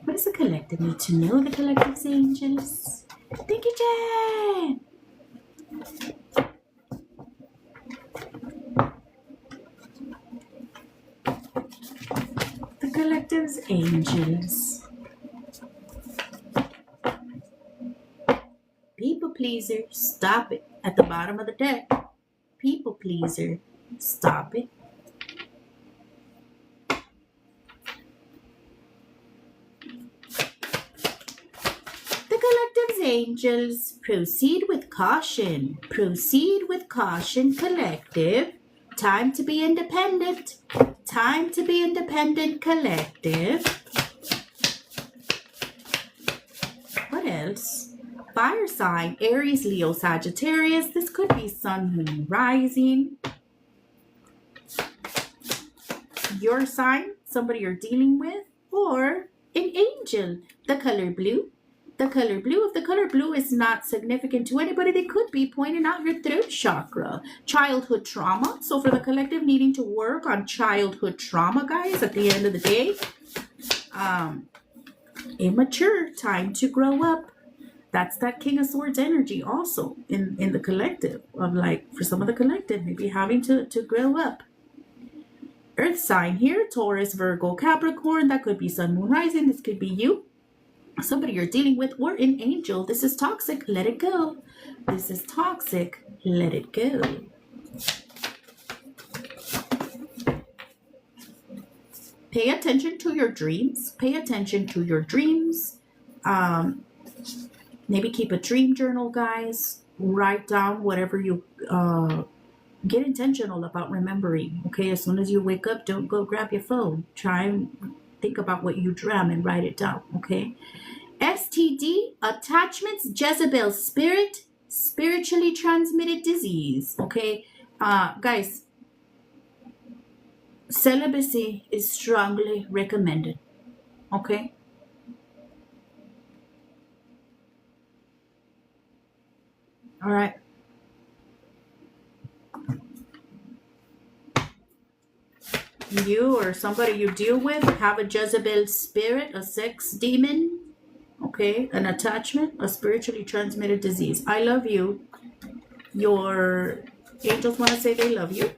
What does the collective need to know? The collective's angels. Thank you, Jen. The collective's angels. pleaser, stop it. At the bottom of the deck, people pleaser, stop it. The collective's angels, proceed with caution. Proceed with caution, collective. Time to be independent. Time to be independent, collective. What else? Fire sign, Aries, Leo, Sagittarius. This could be sun, moon, rising. Your sign, somebody you're dealing with, or an angel. The color blue. The color blue. If the color blue is not significant to anybody, they could be pointing out your throat chakra. Childhood trauma. So for the collective needing to work on childhood trauma, guys, at the end of the day, immature, time to grow up. That's that King of Swords energy also in the collective of, like, for some of the collective, maybe having to grow up. Earth sign here, Taurus, Virgo, Capricorn. That could be sun, moon, rising. This could be you, somebody you're dealing with, or an angel. This is toxic, let it go. This is toxic, let it go. Pay attention to your dreams. Pay attention to your dreams. Maybe keep a dream journal, guys. Write down whatever you get intentional about remembering. Okay, as soon as you wake up, don't go grab your phone. Try and think about what you dream and write it down. Okay. STD, attachments, Jezebel spirit, spiritually transmitted disease. Okay, guys, celibacy is strongly recommended. Okay. All right. You or somebody you deal with have a Jezebel spirit, a sex demon, okay, an attachment, a spiritually transmitted disease. I love you. Your angels want to say they love you.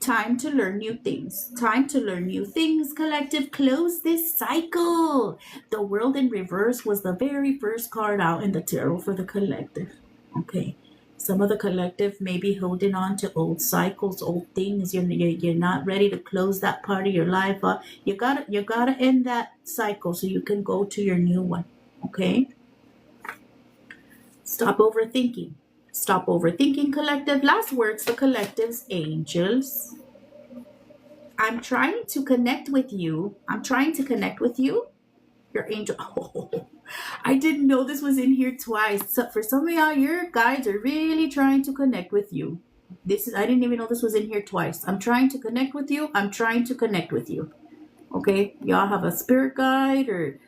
Time to learn new things. Time to learn new things, collective. Close this cycle. The World in Reverse was the very first card out in the tarot for the collective. Okay. Some of the collective may be holding on to old cycles, old things. You're not ready to close that part of your life. You gotta end that cycle so you can go to your new one. Okay. Stop overthinking. Stop overthinking, collective. Last words for collectives, angels. I'm trying to connect with you. I'm trying to connect with you. Your angel. Oh, I didn't know this was in here twice. So for some of y'all, your guides are really trying to connect with you. I didn't even know this was in here twice. I'm trying to connect with you. I'm trying to connect with you. Okay. Y'all have a spirit guide or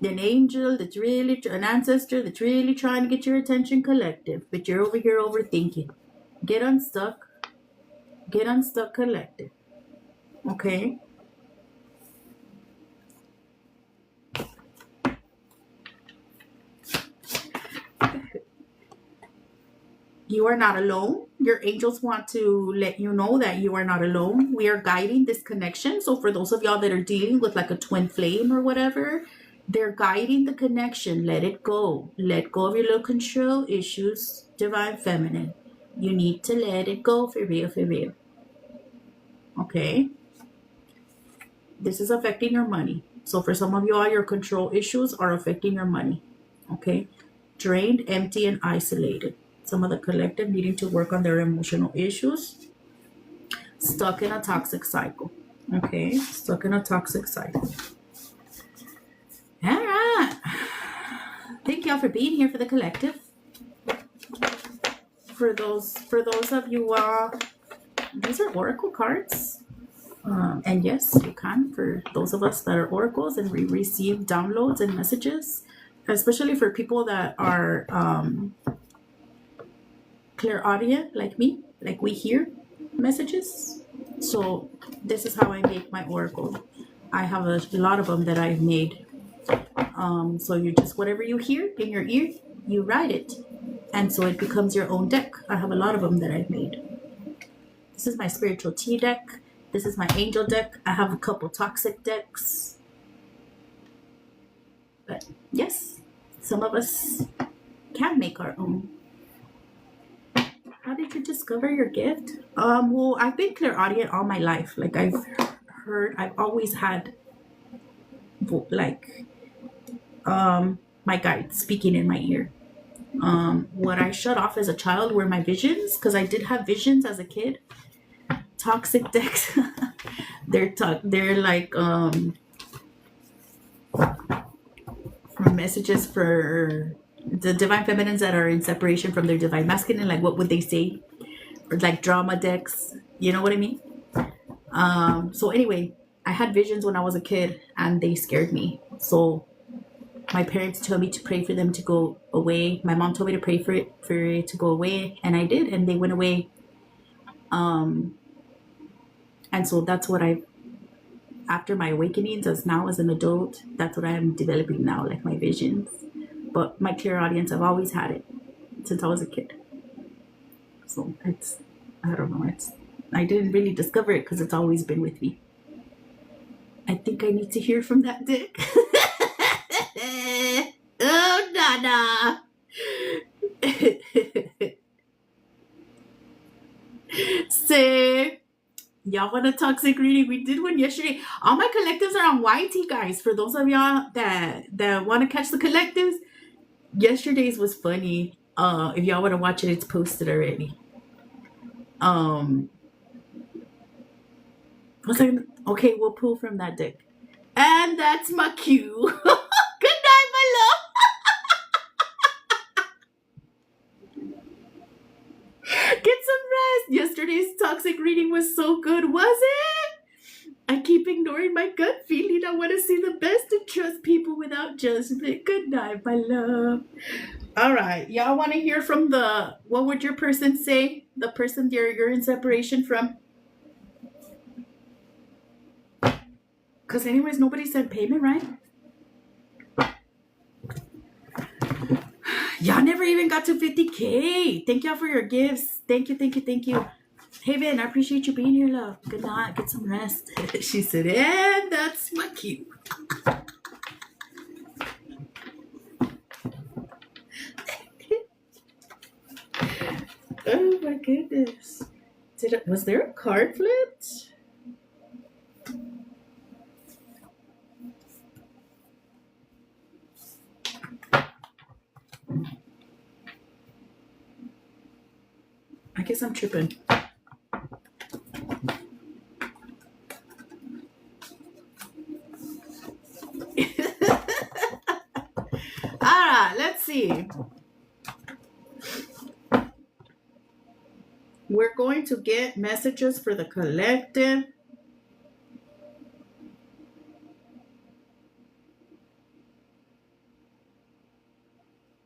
an angel that's really, an ancestor that's really trying to get your attention, collective, but you're over here overthinking. Get unstuck. Get unstuck, collective. Okay. You are not alone. Your angels want to let you know that you are not alone. We are guiding this connection. So for those of y'all that are dealing with like a twin flame or whatever, they're guiding the connection. Let it go. Let go of your little control issues, divine feminine. You need to let it go for real, for real. Okay. This is affecting your money. So for some of y'all, your control issues are affecting your money. Okay. Drained, empty, and isolated. Some of the collective needing to work on their emotional issues. Stuck in a toxic cycle. Okay. Stuck in a toxic cycle. All right. Thank y'all for being here for the collective. For those of you, these are oracle cards. And yes, you can, for those of us that are oracles and we receive downloads and messages, especially for people that are clairaudient like me, like we hear messages. So this is how I make my oracle. I have a lot of them that I've made. So you just, whatever you hear in your ear, you write it. And so it becomes your own deck. I have a lot of them that I've made. This is my spiritual tea deck. This is my angel deck. I have a couple toxic decks. But yes, Some of us can make our own. How did you discover your gift? Well, I've been clairaudient all my life. Like I've always had like my guide speaking in my ear. What I shut off as a child were my visions, because I did have visions as a kid. Toxic decks, they're like messages for the divine feminines that are in separation from their divine masculine. Like, what would they say? Or like drama decks, you know what I mean? So anyway, I had visions when I was a kid and they scared me. So my parents told me to pray for them to go away. My mom told me to pray for it to go away, and I did, and they went away. And so that's what after my awakenings, as an adult, that's what I am developing now, like my visions. But my clairaudience, I've always had it since I was a kid. So I don't know, I didn't really discover it because it's always been with me. I think I need to hear from that dick. Oh, Nana. Say, y'all want a toxic reading? We did one yesterday. All my collectives are on YT, guys. For those of y'all that want to catch the collectives, yesterday's was funny. If y'all want to watch it, it's posted already. Okay, we'll pull from that deck. And that's my cue. Good night, my love. Get some rest. Yesterday's toxic reading was so good, was it? I keep ignoring my gut feeling. I want to see the best and trust people without judgment. Good night, my love. All right. Y'all want to hear from what would your person say? The person you're in separation from? Because anyways, nobody sent payment, right? Y'all never even got to 50K. Thank y'all for your gifts. Thank you. Hey, Ben, I appreciate you being here, love. Good night. Get some rest. She said, and that's my cue. Oh, my goodness. Was there a card flipped? I guess I'm tripping. Alright, let's see. We're going to get messages for the collective.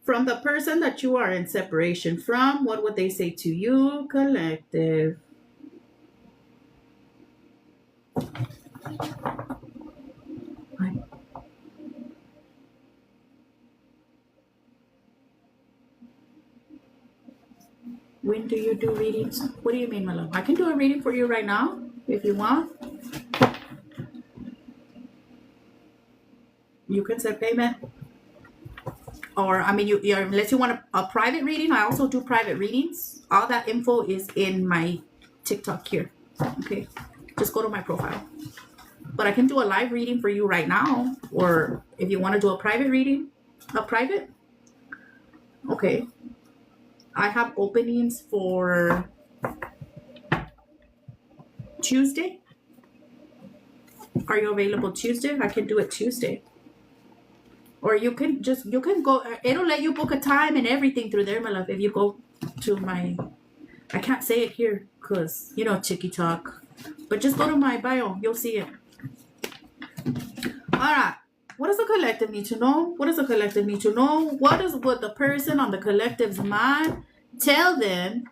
From the person that you are in separation from, what would they say to you, collective? When do you do readings? What do you mean, my love? I can do a reading for you right now, if you want. You can set payment. Or, I mean, unless you want a private reading, I also do private readings. All that info is in my TikTok here. Okay, just go to my profile. But I can do a live reading for you right now. Or if you want to do a private reading, okay. I have openings for Tuesday. Are you available Tuesday? I can do it Tuesday. Or you can go, it'll let you book a time and everything through there, my love. If you go to I can't say it here because, TikTok. But just go to my bio. You'll see it. All right. What does the collective need to know? What the person on the collective's mind tell them?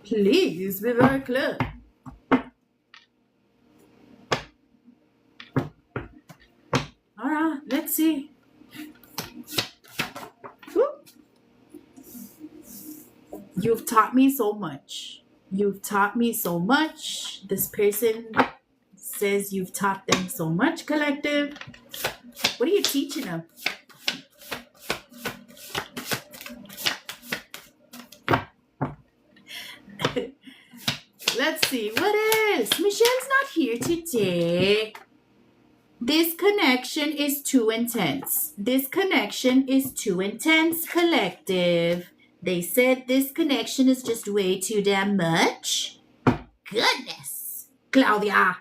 Please be very clear. All right, let's see. Whoop. You've taught me so much. This person says you've taught them so much, collective. What are you teaching them? Let's see, what else? Michelle's not here today. This connection is too intense. This connection is too intense, collective. They said this connection is just way too damn much. Goodness, Claudia.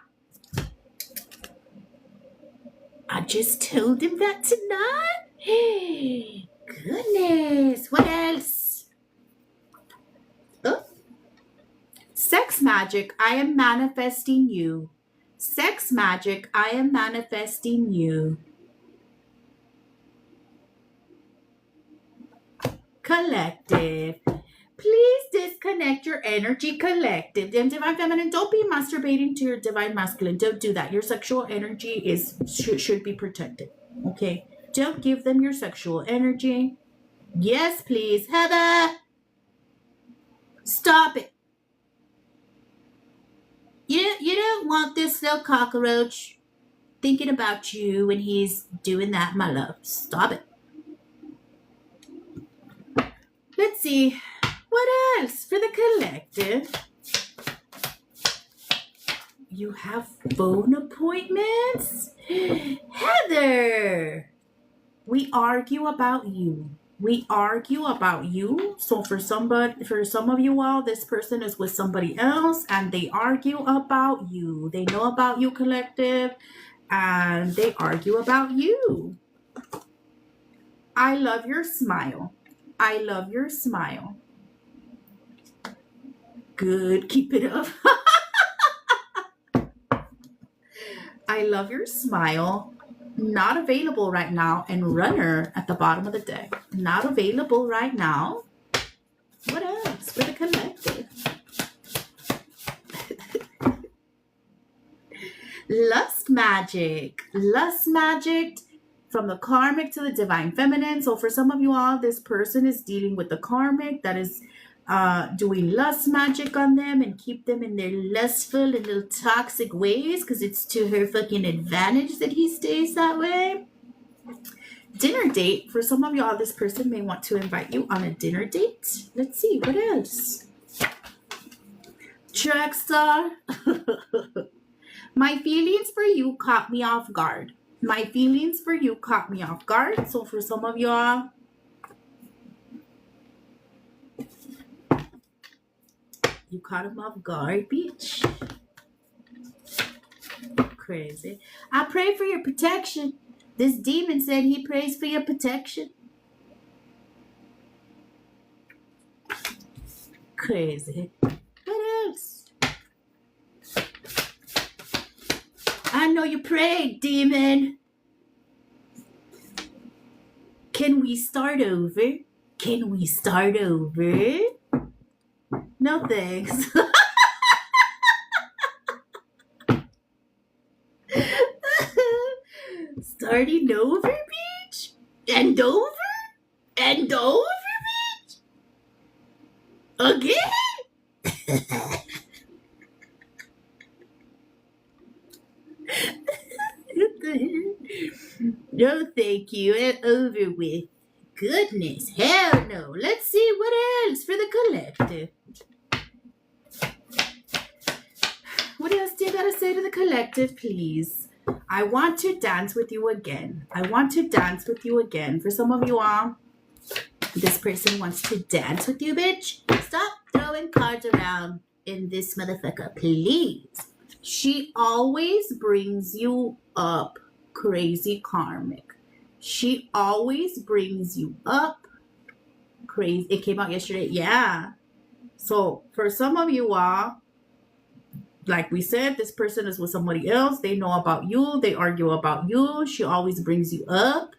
I just told him that tonight. Hey, goodness, what else? Oh. Sex magic, I am manifesting you. Sex magic, I am manifesting you. Collective. Please disconnect your energy, collective. And divine feminine, don't be masturbating to your divine masculine. Don't do that. Your sexual energy should be protected. Okay? Don't give them your sexual energy. Yes, please. Heather. Stop it. You don't want this little cockroach thinking about you when he's doing that, my love. Stop it. Let's see. What else for the collective? You have phone appointments? Heather! We argue about you. We argue about you. So for some of you all, this person is with somebody else and they argue about you. They know about you, collective, and they argue about you. I love your smile. I love your smile. Good. Keep it up. I love your smile. Not available right now. And runner at the bottom of the deck. Not available right now. What else for the collective? Lust magic. Lust magic from the karmic to the divine feminine. So for some of you all, this person is dealing with the karmic that is doing lust magic on them and keep them in their lustful and little toxic ways because it's to her fucking advantage that he stays that way. Dinner date. For some of y'all, this person may want to invite you on a dinner date. Let's see, what else? Track star. My feelings for you caught me off guard. My feelings for you caught me off guard. So for some of y'all, you caught him off guard, bitch. Crazy. I pray for your protection. This demon said he prays for your protection. Crazy. What else? I know you prayed, demon. Can we start over? Can we start over? No thanks. Starting over, bitch? And over? And over, bitch? Again? No, thank you. And over with. Goodness, hell no. Let's see what else for the collective. What else do you gotta say to the collective, please? I want to dance with you again. I want to dance with you again. For some of you all, this person wants to dance with you, bitch. Stop throwing cards around in this motherfucker, please. She always brings you up, crazy karmic. She always brings you up. Crazy. It came out yesterday. Yeah. So for some of you all, like we said, this person is with somebody else. They know about you. They argue about you. She always brings you up.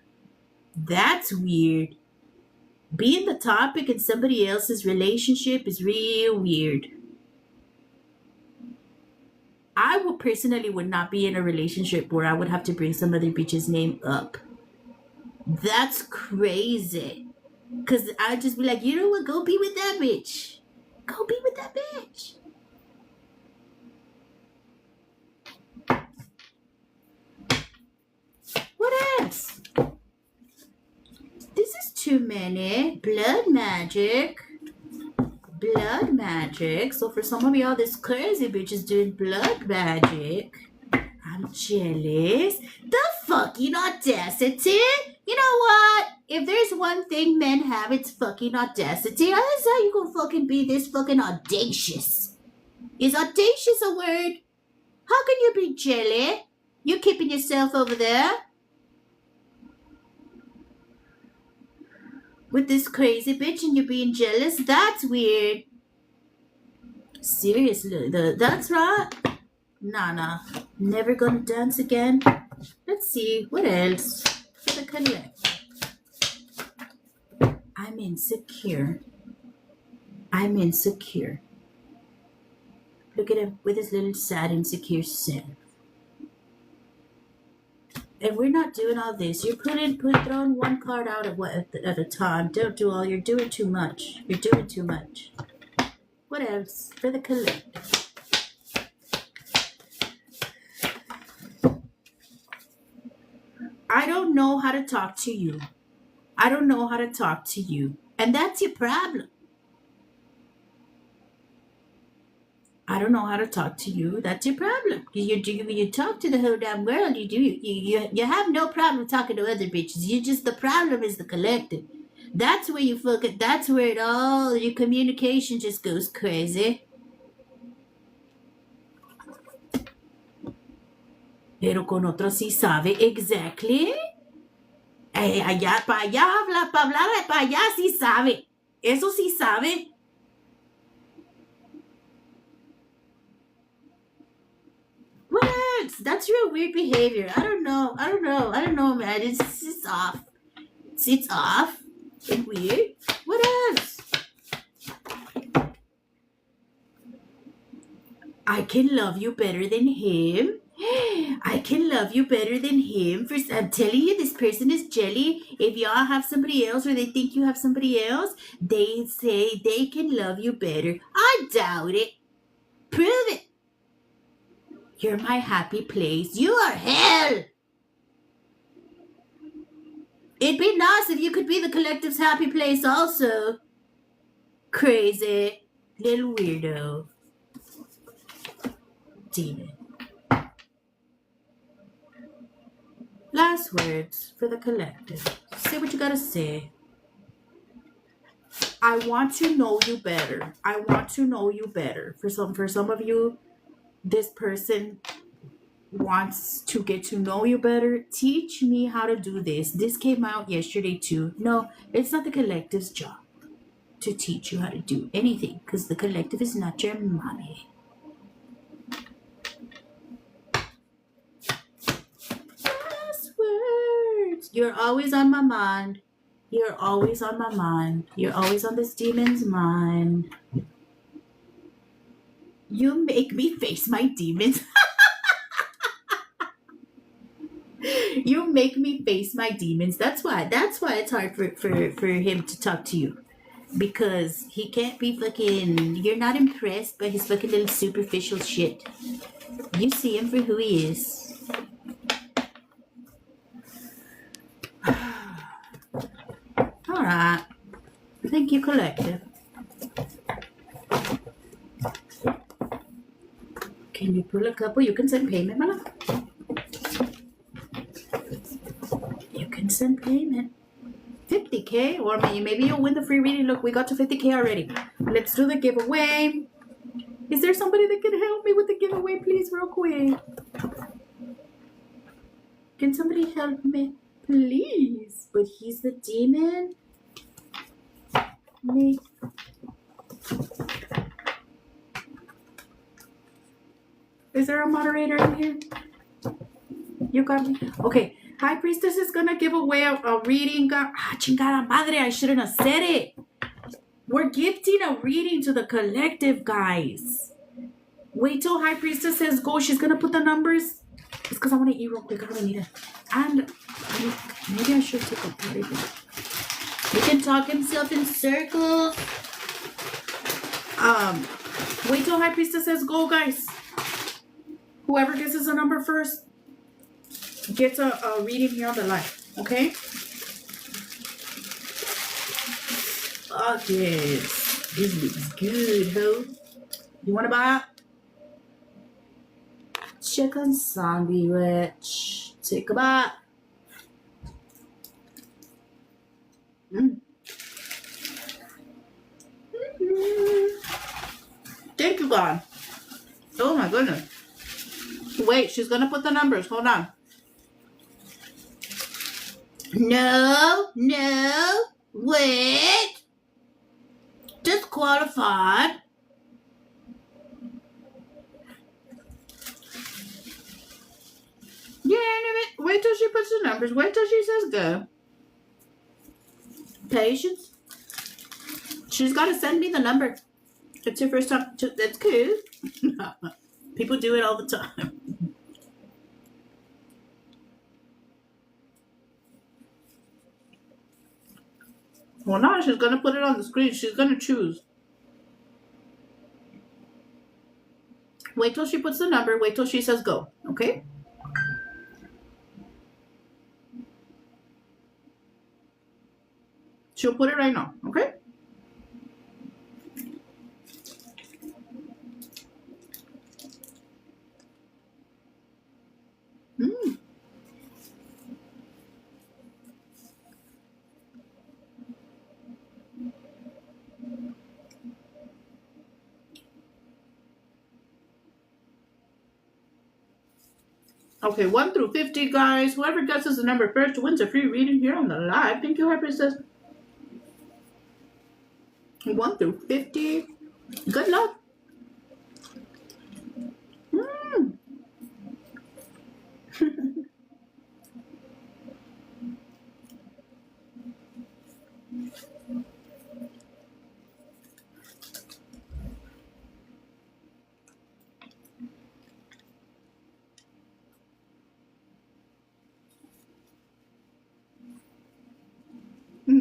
That's weird. Being the topic in somebody else's relationship is real weird. I would personally not be in a relationship where I would have to bring some other bitch's name up. That's crazy. Because I'd just be like, you know what? Go be with that bitch. Go be with that bitch. What else? This is too many. Blood magic. Blood magic. So for some of y'all, this crazy bitch is doing blood magic. I'm jealous. The fucking audacity. You know what? If there's one thing men have, it's fucking audacity. That's how you gonna fucking be this fucking audacious. Is audacious a word? How can you be jelly? You keeping yourself over there with this crazy bitch and you're being jealous? That's weird. Seriously, that's right. Nah. Never gonna dance again. Let's see, what else? For the collect. I'm insecure. Look at him with his little sad, insecure self. And we're not doing all this. You're throwing one card out at a time. Don't do all. You're doing too much. What else? For the collective. I don't know how to talk to you. And that's your problem. I don't know how to talk to you. That's your problem. You talk to the whole damn world. You have no problem talking to other bitches. The problem is the collective. That's where that's where it all, your communication just goes crazy. Pero con otros sí sabe exactly. Allá, para hablar, para allá sí sabe. Eso sí sabe. What else? That's real weird behavior. I don't know, man. It's off. It's off and weird. What else? I can love you better than him. I can love you better than him. I'm telling you, this person is jelly. If y'all have somebody else or they think you have somebody else, they say they can love you better. I doubt it. Prove it. You're my happy place. You are hell. It'd be nice if you could be the collective's happy place also. Crazy little weirdo. Demon. Last words for the collective. Say what you gotta say. I want to know you better. For some of you, this person wants to get to know you better. Teach me how to do this. This came out yesterday too. No, it's not the collective's job to teach you how to do anything, because the collective is not your mommy. Last words. You're always on my mind. You're always on this demon's mind. You make me face my demons. You make me face my demons. That's why it's hard for him to talk to you. Because he can't be fucking... You're not impressed by his fucking little superficial shit. You see him for who he is. Alright. Thank you, collective. Can you pull a couple? You can send payment, Mala. You can send payment. 50K, or maybe you'll win the free reading. Look, we got to 50K already. Let's do the giveaway. Is there somebody that can help me with the giveaway, please, real quick? Can somebody help me, please? But he's the demon. Me. Is there a moderator in here? You got me? Okay. High Priestess is gonna give away a reading. Chingada madre, I shouldn't have said it. We're gifting a reading to the collective, guys. Wait till High Priestess says go. She's gonna put the numbers. It's because I want to eat real quick. I don't need it. And maybe I should take a break. He can talk himself in circles. Wait till High Priestess says go, guys. Whoever guesses a number first gets a reading here on the live, okay? Fuck yes. This looks good, ho. You wanna buy it? Chicken sandwich. Take a bite. Thank you, God. Oh my goodness. Wait, she's gonna put the numbers. Hold on. No, wait. Disqualified. Yeah, wait till she puts the numbers. Wait till she says go. Patience. She's got to send me the number. It's her first time. That's cool. People do it all the time. Well, now she's going to put it on the screen. She's going to choose. Wait till she puts the number. Wait till she says go. Okay? She'll put it right now. Okay? Okay, 1 through 50, guys. Whoever guesses the number first wins a free reading here on the live. Thank you, High Priestess. 1 through 50. Good luck.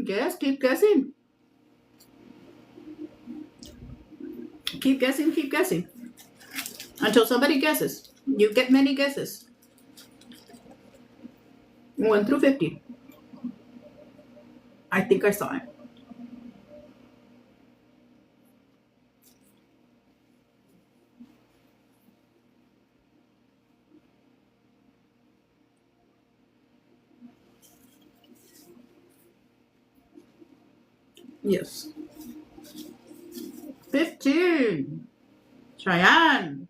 Guess, keep guessing. Keep guessing, keep guessing. Until somebody guesses. You get many guesses. 1 through 50. I think I saw it. Yes. 15. Cheyenne.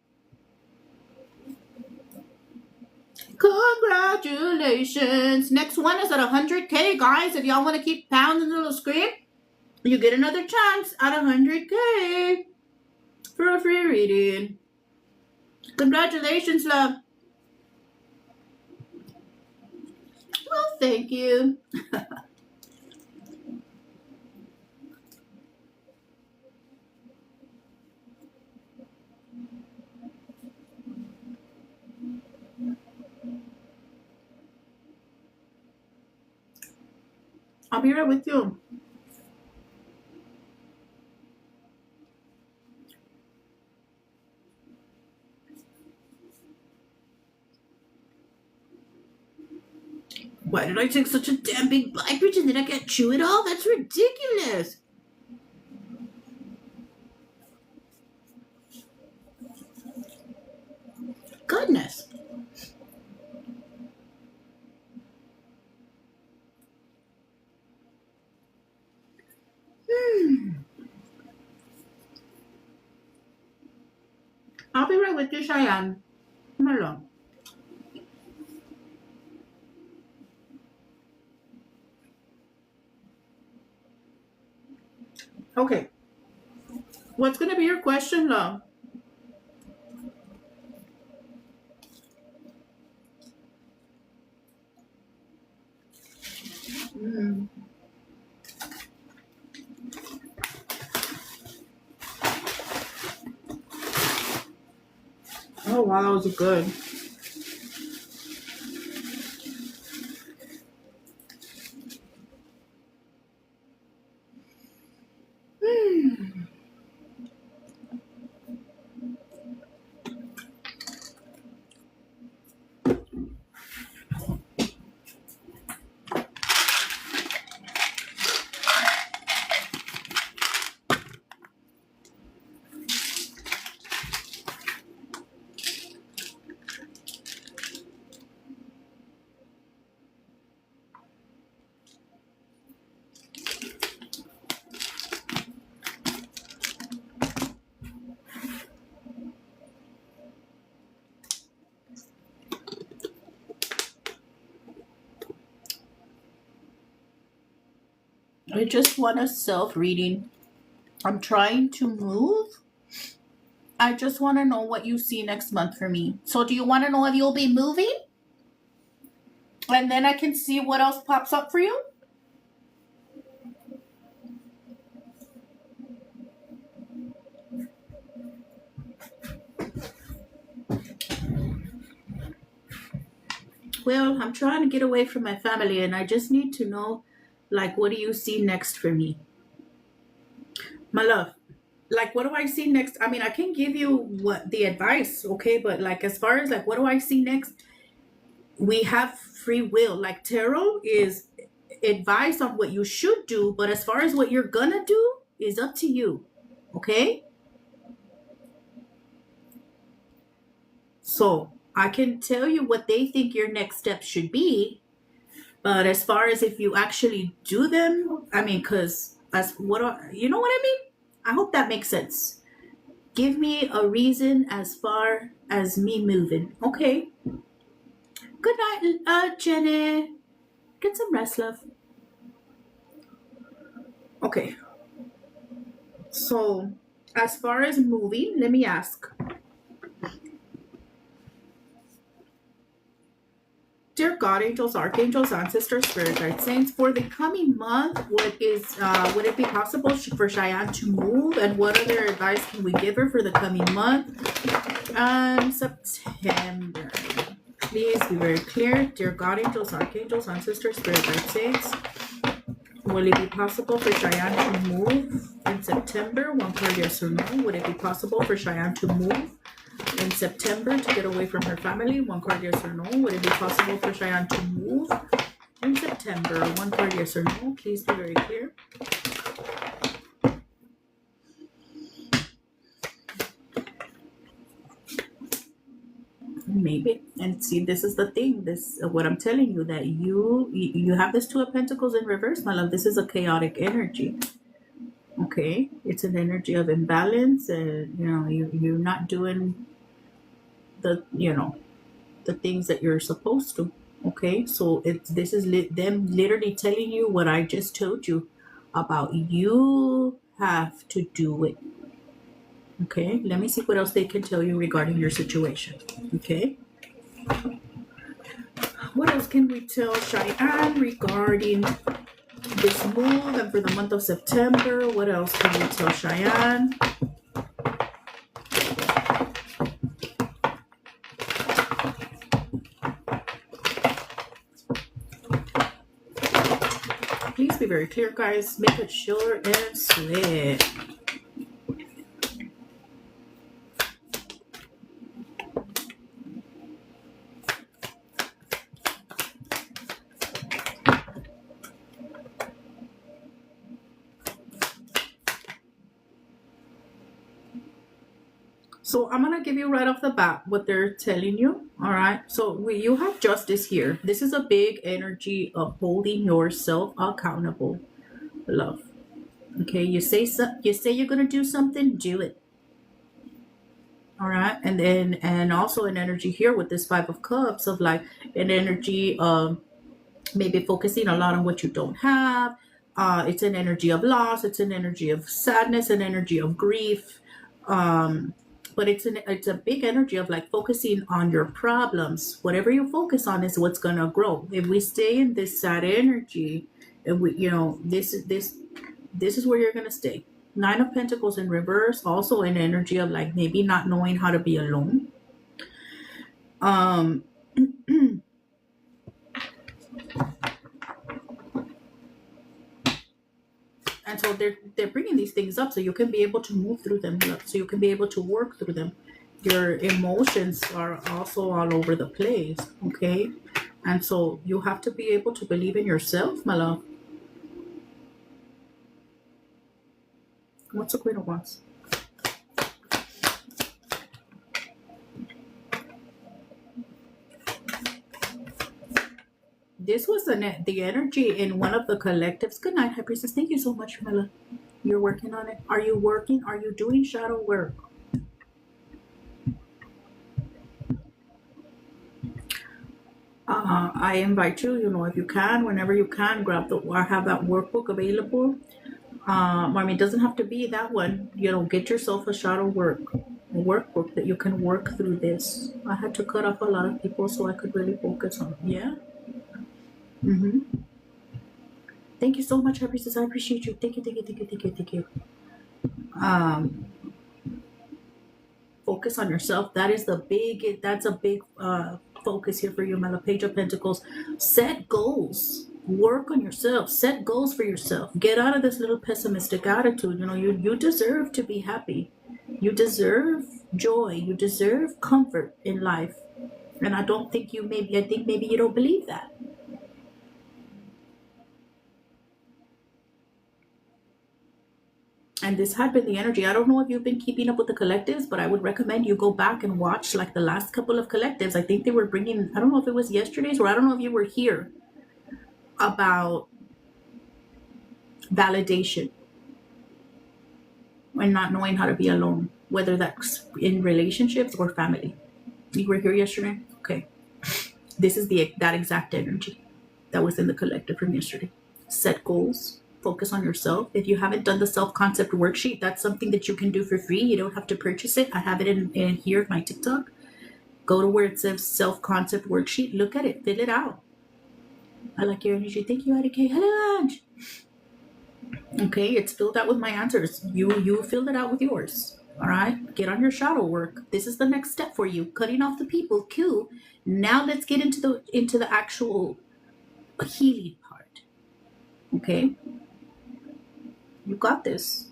Congratulations. Next one is at 100K, guys. If y'all want to keep pounding the little screen, you get another chance at 100K for a free reading. Congratulations, love. Well, thank you. I'll be right with you. Why did I take such a damn big bite, Bridget, and then I can't chew it all? That's ridiculous. Goodness. I'll be right with you, Cheyenne. Come along. Okay. What's going to be your question, love? Oh, wow, that was good. I just want a self-reading. I'm trying to move. I just want to know what you see next month for me. So do you want to know if you'll be moving? And then I can see what else pops up for you? Well, I'm trying to get away from my family and I just need to know, like, what do you see next for me? My love, like, what do I see next? I mean, I can give you what the advice, okay? But, like, as far as, like, what do I see next? We have free will. Like, tarot is advice on what you should do, but as far as what you're gonna do is up to you, okay? So I can tell you what they think your next step should be, but as far as if you actually do them, I mean, because as what you know what I mean? I hope that makes sense. Give me a reason as far as me moving. Okay. Good night, Jenny. Get some rest, love. Okay. So, as far as moving, let me ask. Dear God, angels, archangels, ancestors, spirit guides, saints, for the coming month, would it be possible for Cheyenne to move? And what other advice can we give her for the coming month? September. Please be very clear. Dear God, angels, archangels, ancestors, spirit guides, saints, will it be possible for Cheyenne to move in September? One card, yes or no. Would it be possible for Cheyenne to move in September to get away from her family? One card, yes or no. Would it be possible for Cheyenne to move in September? One card, yes or no. Please be very clear. Maybe. And see, this is the thing. This what I'm telling you, that you have this Two of Pentacles in reverse, my love. This is a chaotic energy. Okay, it's an energy of imbalance, and you're not doing the the things that you're supposed to. Okay, so this is them literally telling you what I just told you about. You have to do it. Okay, let me see what else they can tell you regarding your situation. Okay, what else can we tell Cheyenne regarding this move and for the month of September? What else can we tell Cheyenne? Please be very clear, guys. Make it short and sweet. So I'm going to give you right off the bat what they're telling you. All right. So you have justice here. This is a big energy of holding yourself accountable, love. Okay. You say you're going to do something, do it. All right. And also an energy here with this Five of Cups of like an energy of maybe focusing a lot on what you don't have. It's an energy of loss. It's an energy of sadness, an energy of grief. But it's a big energy of like focusing on your problems. Whatever you focus on is what's gonna grow. If we stay in this sad energy, and this is where you're gonna stay. Nine of Pentacles in reverse, also an energy of like maybe not knowing how to be alone. And so they're bringing these things up so you can be able to move through them, so you can be able to work through them. Your emotions are also all over the place, okay? And so you have to be able to believe in yourself, my love. What's the Queen of Wands? This was the energy in one of the collectives. Good night, High Priestess. Thank you so much, Mila. You're working on it. Are you working? Are you doing shadow work? I invite you, if you can, whenever you can, I have that workbook available. I mean, it doesn't have to be that one. Get yourself a workbook that you can work through this. I had to cut off a lot of people so I could really focus on. Yeah. Mm-hmm. Thank you so much, Happy Sis. I appreciate you. Thank you, thank you, thank you, thank you, thank you. Um, focus on yourself. That's a big focus here for you, Mela. Page of Pentacles. Set goals. Work on yourself. Set goals for yourself. Get out of this little pessimistic attitude. You deserve to be happy. You deserve joy. You deserve comfort in life. And I think maybe you don't believe that. And this had been the energy. I don't know if you've been keeping up with the collectives, but I would recommend you go back and watch like the last couple of collectives. I think they were bringing, I don't know if it was yesterday's, or I don't know if you were here, about validation and not knowing how to be alone, whether that's in relationships or family. You were here yesterday? Okay. This is that exact energy that was in the collective from yesterday. Set goals. Focus on yourself. If you haven't done the self-concept worksheet, that's something that you can do for free. You don't have to purchase it. I have it in here at my TikTok. Go to where it says self-concept worksheet. Look at it. Fill it out. I like your energy. Thank you, Adike. Hello, Ange. Okay, it's filled out with my answers. You filled it out with yours. All right, get on your shadow work. This is the next step for you. Cutting off the people. Cool. Now let's get into the actual healing part. Okay, you got this.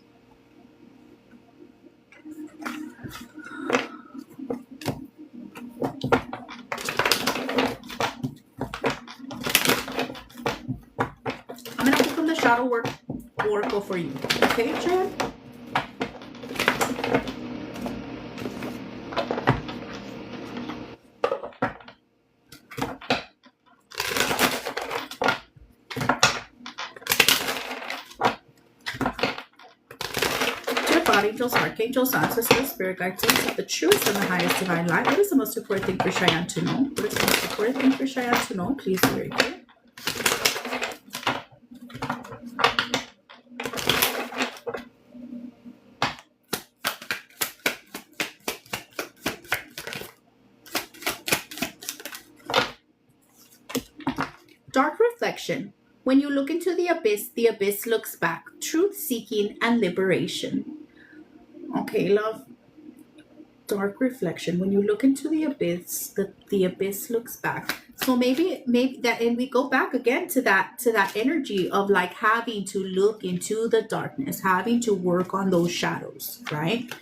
I'm gonna open the shadow work oracle for you. Okay, Chad? Angels, archangels, ancestors, spirit guides, the truest and the highest divine light. What is the most important thing for Cheyenne to know? What is the most important thing for Cheyenne to know? Please be very clear. Dark reflection. When you look into the abyss looks back. Truth seeking and liberation. Okay, love. Dark reflection. When you look into the abyss, the abyss looks back. So maybe that, and we go back again to that energy of like having to look into the darkness, having to work on those shadows, right?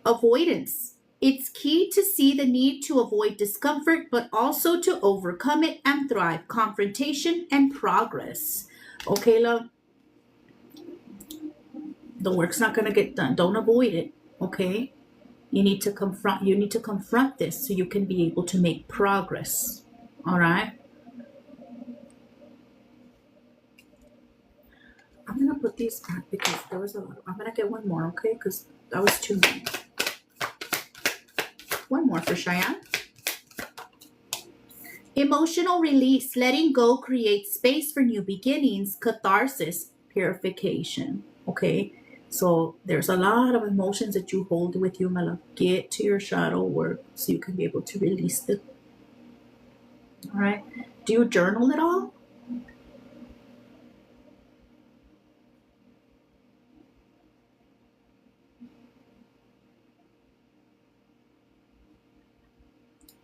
Avoidance. It's key to see the need to avoid discomfort, but also to overcome it and thrive. Confrontation and progress. Okay, love. The work's not going to get done. Don't avoid it. Okay. You need to confront this so you can be able to make progress. All right. I'm going to put these back because there was a lot. I'm going to get one more. Okay. Because that was too many. One more for Cheyenne. Emotional release. Letting go creates space for new beginnings. Catharsis. Purification. Okay. So there's a lot of emotions that you hold with you, my love. Get to your shadow work so you can be able to release them. All right. Do you journal at all?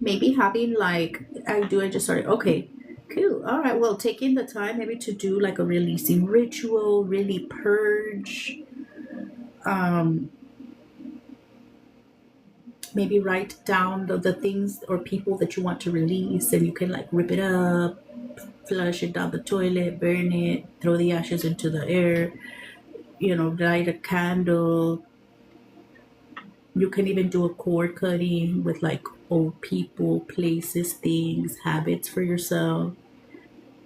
Maybe having like, I just started. Okay, cool. All right. Well, taking the time maybe to do like a releasing ritual, really purge. Maybe write down the things or people that you want to release, and you can like rip it up, flush it down the toilet, burn it, throw the ashes into the air, light a candle. You can even do a cord cutting with like old people, places, things, habits for yourself.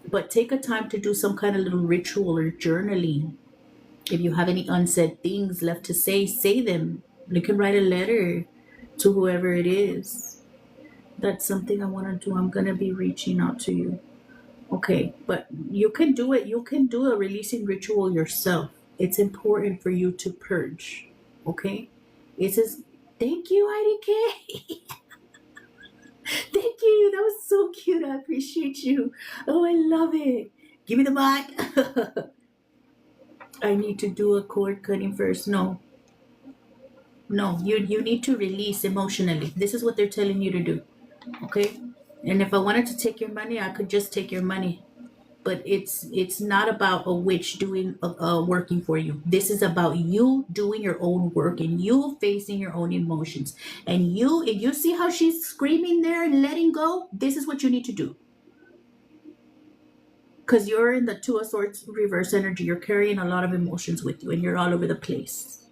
But take a time to do some kind of little ritual or journaling. If you have any unsaid things left to say them. You can write a letter to whoever it is. That's something I want to do. I'm going to be reaching out to you. Okay, but you can do it. You can do a releasing ritual yourself. It's important for you to purge. Okay? It says, thank you, IDK. Thank you. That was so cute. I appreciate you. Oh, I love it. Give me the mic. I need to do a cord cutting first. No, no. You need to release emotionally. This is what they're telling you to do. Okay? And if I wanted to take your money, I could just take your money. But it's not about a witch doing working for you. This is about you doing your own work and you facing your own emotions. And if you see how she's screaming there and letting go, this is what you need to do. Because you're in the Two of Swords reverse energy. You're carrying a lot of emotions with you and you're all over the place.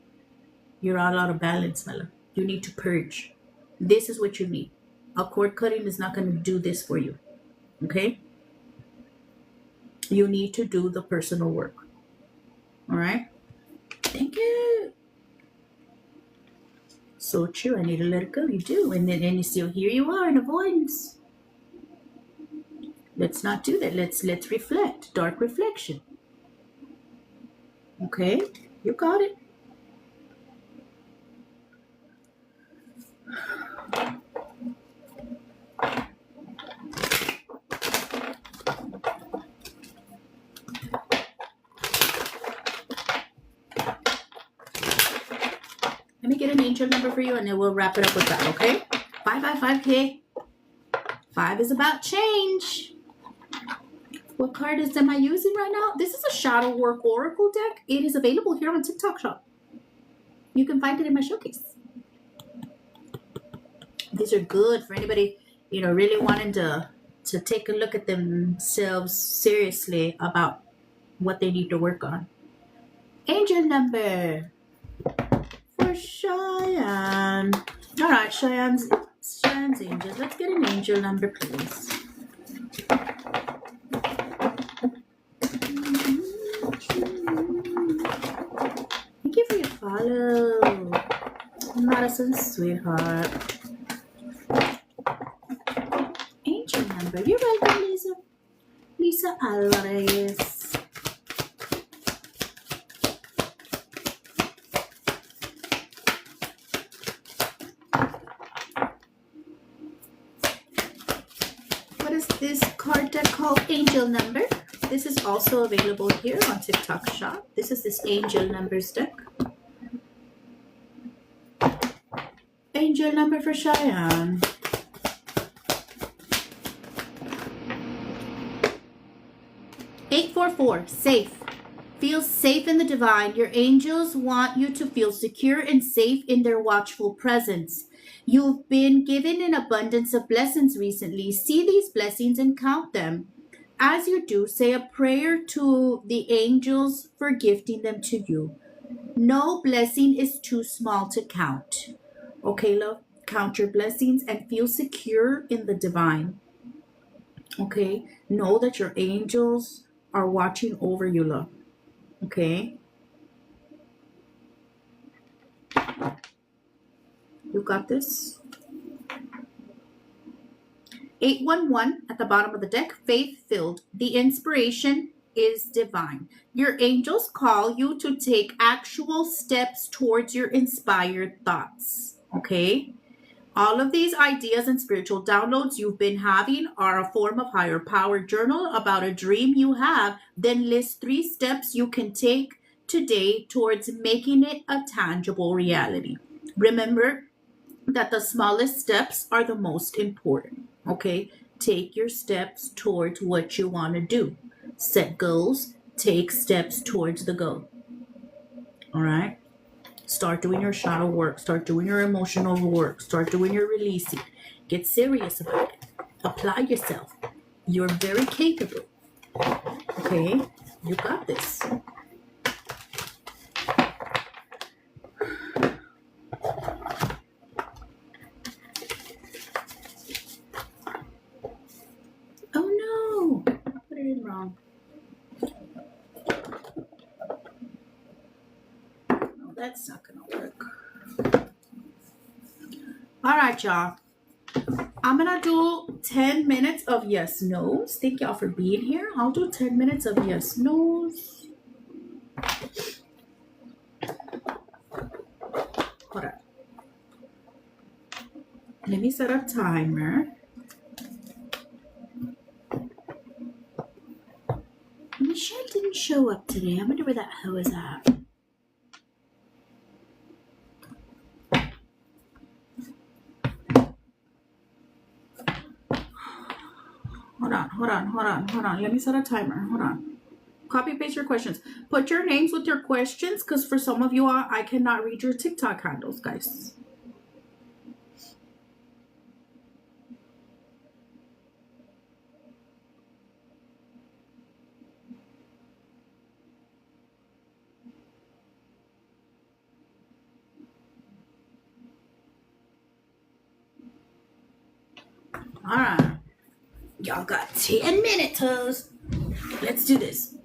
You're all out of balance, fella. You need to purge. This is what you need. A cord cutting is not going to do this for you. Okay? You need to do the personal work. All right? Thank you. So true. I need to let it go. You do. And then you still here you are in avoidance. Let's not do that. Let's reflect. Dark reflection. Okay? You got it. Let me get an angel number for you and then we'll wrap it up with that, okay? 555K. 5 is about change. What card am I using right now? This is a Shadow Work Oracle deck. It is available here on TikTok Shop. You can find it in my showcase. These are good for anybody, really wanting to take a look at themselves seriously about what they need to work on. Angel number for Cheyenne. All right, Cheyenne's angels. Let's get an angel number, please. Thank you for your follow, Madison, sweetheart. Angel number. You're welcome, Lisa. Lisa Alvarez. What is this card deck called? Angel number. This is also available here on TikTok Shop. This is this Angel Numbers deck. Angel number for Cheyenne. (844) Safe. Feel safe in the divine. Your angels want you to feel secure and safe in their watchful presence. You've been given an abundance of blessings recently. See these blessings and count them. As you do, say a prayer to the angels for gifting them to you. No blessing is too small to count. Okay, love? Count your blessings and feel secure in the divine. Okay? Know that your angels are watching over you, love. Okay? You got this? 811 at the bottom of the deck, faith-filled. The inspiration is divine. Your angels call you to take actual steps towards your inspired thoughts. Okay? All of these ideas and spiritual downloads you've been having are a form of higher power. Journal about a dream you have, then list 3 steps you can take today towards making it a tangible reality. Remember that the smallest steps are the most important. Okay? Take your steps towards what you want to do. Set goals, take steps towards the goal. All right? Start doing your shadow work. Start doing your emotional work. Start doing your releasing. Get serious about it. Apply yourself. You're very capable. Okay? You got this. Oh no! I put it in wrong. No, that's not gonna work. All right, y'all. I'm gonna do 10 minutes of yes no's. Thank y'all for being here. I'll do 10 minutes of yes no's. Hold on. Let me set a timer. Michelle didn't show up today. I wonder where that hoe is at. Hold on. Let me set a timer. Hold on. Copy paste your questions. Put your names with your questions, because for some of you, I cannot read your TikTok handles, guys. All right. Y'all got 10 minutes, hoes. Let's do this.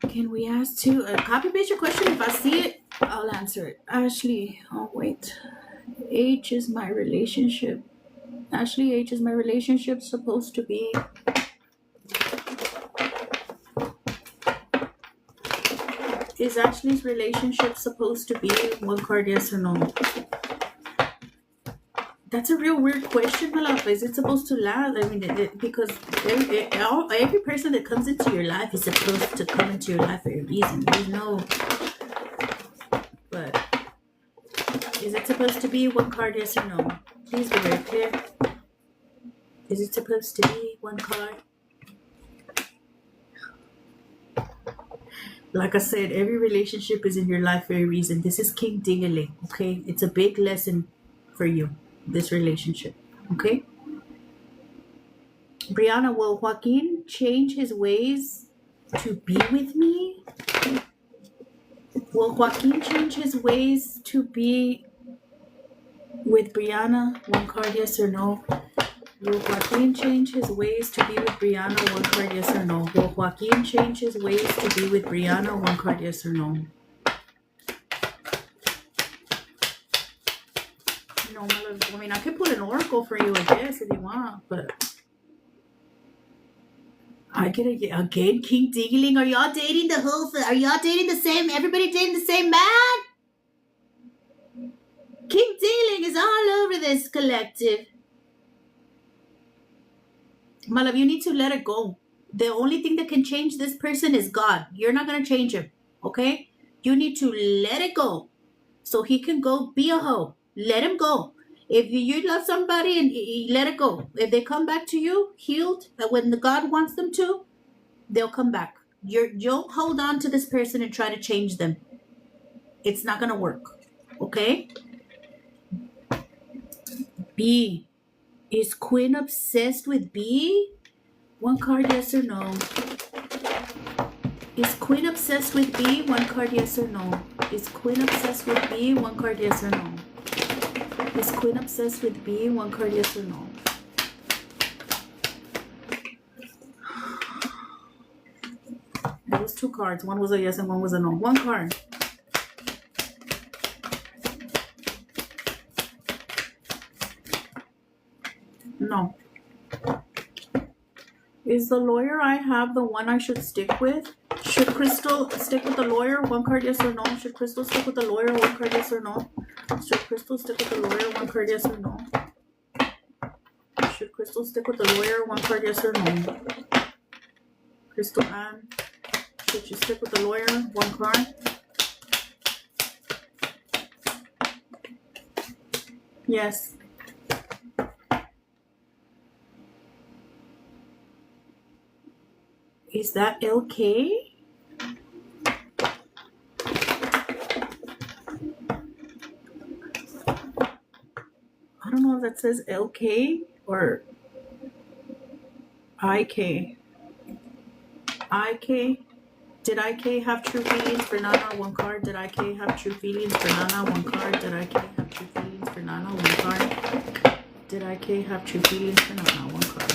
Can we ask to copy paste your question? If I see it, I'll answer it. Ashley, oh wait. H is my relationship. Ashley, H is my relationship supposed to be? Is Ashley's relationship supposed to be one card, yes or no? That's a real weird question, my love. Is it supposed to last? I mean, because every person that comes into your life is supposed to come into your life for a reason. There's no... But is it supposed to be one card, yes or no? Please be very clear. Is it supposed to be one card? Like I said, every relationship is in your life for a reason. This is King Dingaling, okay? It's a big lesson for you, this relationship, okay? Brianna, will Joaquin change his ways to be with me? Will Joaquin change his ways to be with Brianna? One card, yes or no? Will Joaquin change his ways to be with Brianna? One card, yes or no? Will Joaquin change his ways to be with Brianna? One card, yes or no? No, I mean, I could put an oracle for you, I guess, if you want, but I get it again. King Dingaling, are y'all dating the whole? Are y'all dating the same? Everybody dating the same man? King Dingaling is all over this collective. My love, you need to let it go. The only thing that can change this person is God. You're not gonna change him, okay? You need to let it go, so he can go be a hoe. Let him go. If you love somebody and let it go. If they come back to you healed, when the God wants them to, they'll come back. You don't hold on to this person and try to change them. It's not gonna work, okay? B. Is Quinn obsessed with B? One card, yes or no? Is Quinn obsessed with B? One card, yes or no? Is Quinn obsessed with B? One card, yes or no? Is Quinn obsessed with B? One card, yes or no? It was two cards. One was a yes and one was a no. One card. No. Is the lawyer I have the one I should stick with? Should Crystal stick with the lawyer? One card, yes or no? Should Crystal stick with the lawyer? One card, yes or no? Should Crystal stick with the lawyer? One card, yes or no? Should Crystal stick with the lawyer? One card, yes or no? Crystal Ann, should you stick with the lawyer? One card. Yes. Is that LK? I don't know if that says LK or IK. IK? Did IK have true feelings for Nana? One card. Did IK have true feelings for Nana? One card. Did IK have true feelings for Nana? One card. Did IK have true feelings for Nana? One card.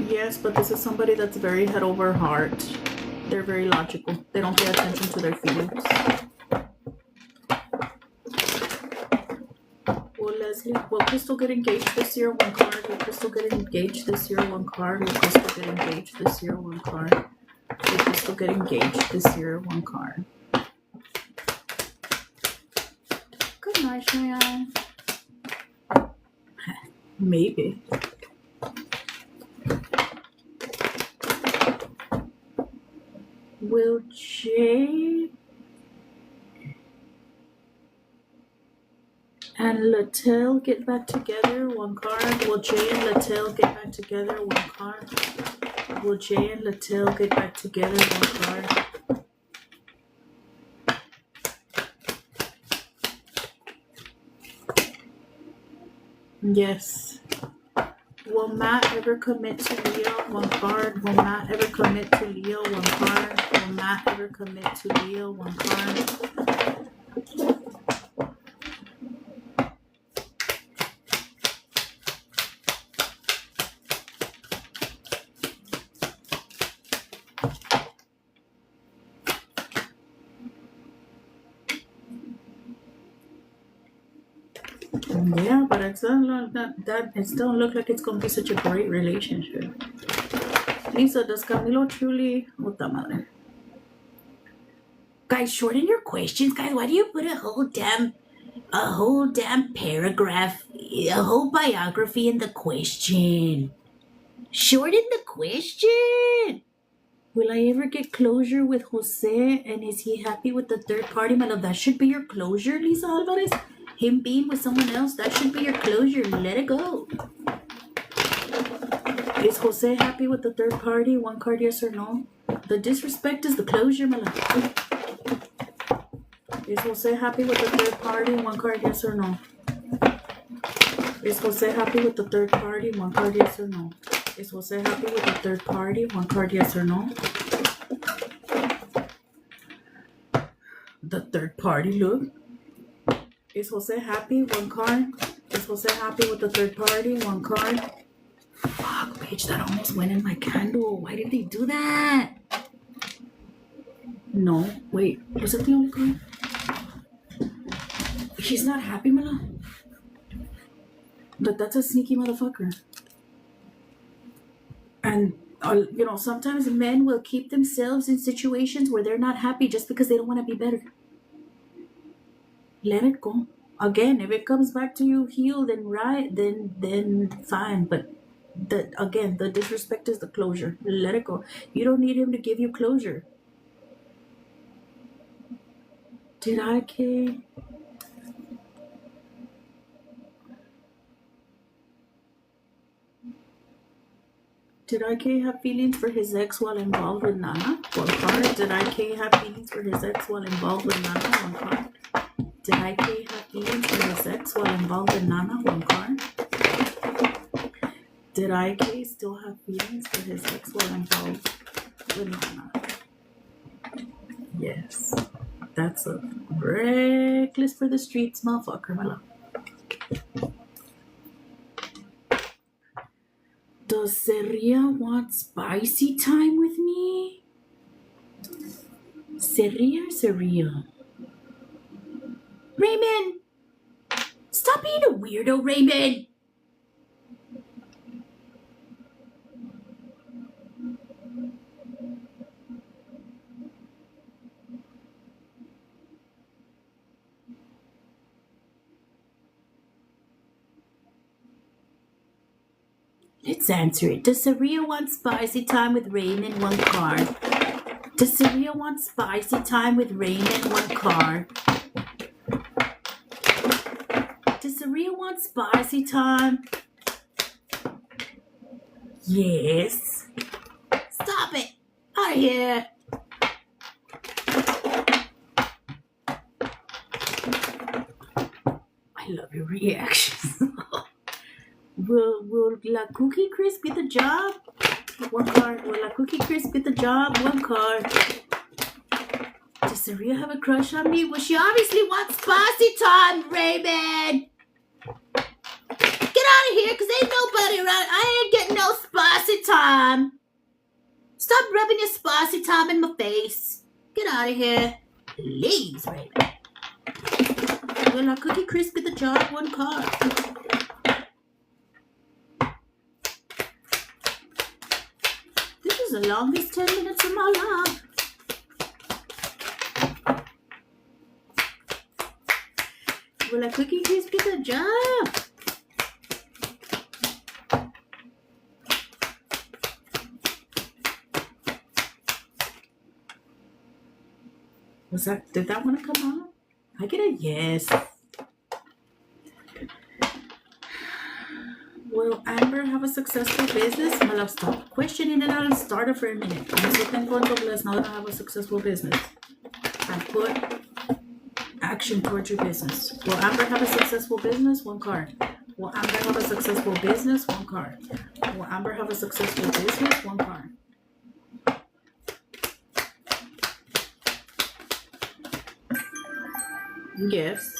Yes, but this is somebody that's very head over heart. They're very logical. They don't pay attention to their feelings. Will Leslie, will Crystal get engaged this year? One card. Will Crystal get engaged this year? One card. Will Crystal get engaged this year? One card. Will Crystal get engaged this year? One card. Good night, Cheyenne. Maybe. Will Jay and Latel get back together? One card. Will Jay and Latel get back together? One card. Will Jay and Latel get back together? One card. Yes. Will Matt ever commit to Leo? One card. Will Matt ever commit to Leo? One card. Will Matt ever commit to Leo? One card. Yeah, but it doesn't look it don't look like it's gonna be such a great relationship. Lisa, does Camilo truly? Puta madre. Guys, shorten your questions, guys. Why do you put a whole damn paragraph, a whole biography in the question? Shorten the question. Will I ever get closure with Jose? And is he happy with the third party? My love, that should be your closure, Lisa Alvarez. Him being with someone else, that should be your closure. Let it go. Is Jose happy with the third party? One card, yes or no? The disrespect is the closure, my love. Is Jose happy with the third party? One card, yes or no? Is Jose happy with the third party? One card, yes or no? Is Jose happy with the third party? One card, yes or no? The third party, look. Is Jose happy? One card. Is Jose happy with the third party? One card. Fuck, bitch, that almost went in my candle. Why did they do that? No, wait. Was it the only card? He's not happy, Mila. But that's a sneaky motherfucker. And, sometimes men will keep themselves in situations where they're not happy just because they don't want to be better. Let it go. Again, if it comes back to you healed and right, then fine. But the disrespect is the closure. Let it go. You don't need him to give you closure. Did I, Kay? Did IK have feelings for his ex while involved with Nana? One card. Did IK have feelings for his ex while involved with Nana? One card. Did IK have feelings for his ex while involved with Nana? One card. Did IK still have feelings for his ex while involved with Nana? Yes. That's a reckless for the streets motherfucker, my love. Does Seria want spicy time with me? Seria? Raymond! Stop being a weirdo, Raymond! Let's answer it. Does Seria want spicy time with Raymond? One card. Does Seria want spicy time with Raymond? One card. Does Seria want spicy time? Yes. Stop it. Out of here. I love your reactions. Will La Cookie Crisp get the job? One card. Will La Cookie Crisp get the job? One card. Does Seria have a crush on me? Well, she obviously wants spicy time, Raymond. Get out of here, because ain't nobody around. I ain't getting no spicy time. Stop rubbing your spicy time in my face. Get out of here. Please, Raven. Will our Cookie Crisp get the job? One card. This is the longest 10 minutes of my life. Will our Cookie Crisp get the job? Did that one come out? I get a yes. Will Amber have a successful business? My love, stop questioning it out and start it for a minute. Vamos a bless now that I have a successful business. And put action towards your business. Will Amber have a successful business? One card. Will Amber have a successful business? One card. Will Amber have a successful business? One card. Yes.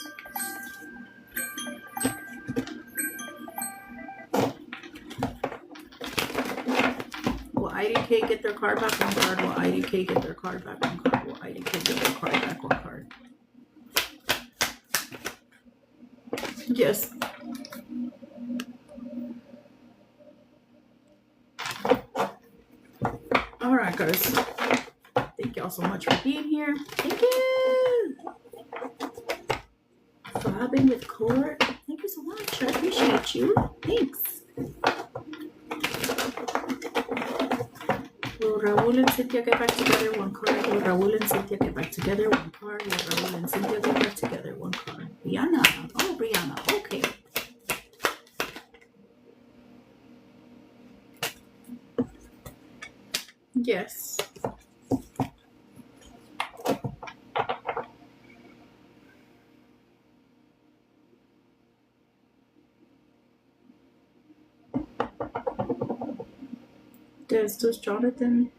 Will IDK get their card back? One card. Will IDK get their card back? One card. Will IDK get their card back? One card. Yes. All right, guys. Thank y'all so much for being here. Thank you. Vibing with Court. Thank you so much. I appreciate you. Thanks. Will Raul and Cynthia get back together? One card. Will Raul and Cynthia get back together? One card. Will Raul and Cynthia get back together? One card. Brianna. Oh, Brianna. Okay. Yes. Does Jonathan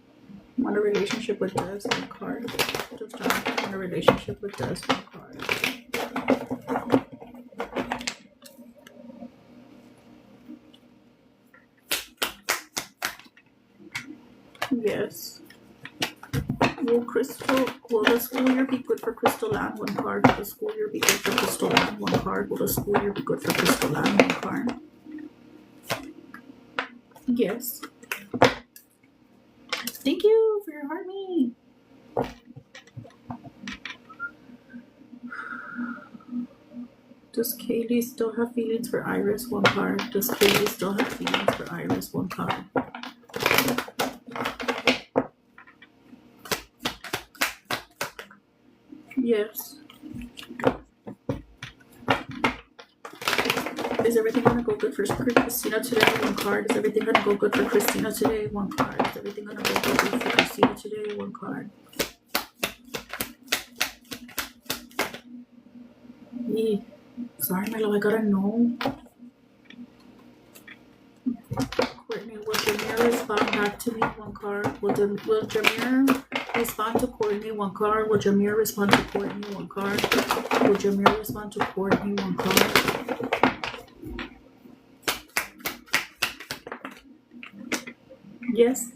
want a relationship with Des? One card. Does Jonathan want a relationship with Des? One card. Yes. Will the school year be good for Crystal Ann? One card. Will the school year be good for Crystal Ann? One card. Will the school year be good for Crystal Ann? One card. Yes. Thank you for your heart me. Does Kaylee still have feelings for Iris? One card. Does Kaylee still have feelings for Iris? One card. Yes. Is everything gonna go good for Christina today? One card. Is everything gonna go good for Christina today? One card. Is everything gonna go good for Christina today? One card. Me. Sorry, my love. I gotta know. Courtney, will Jameer respond back to me? One card. Will Jameer respond to Courtney? One card. Will Jameer respond to Courtney? One card. Will Jameer respond to Courtney? One card. Yes.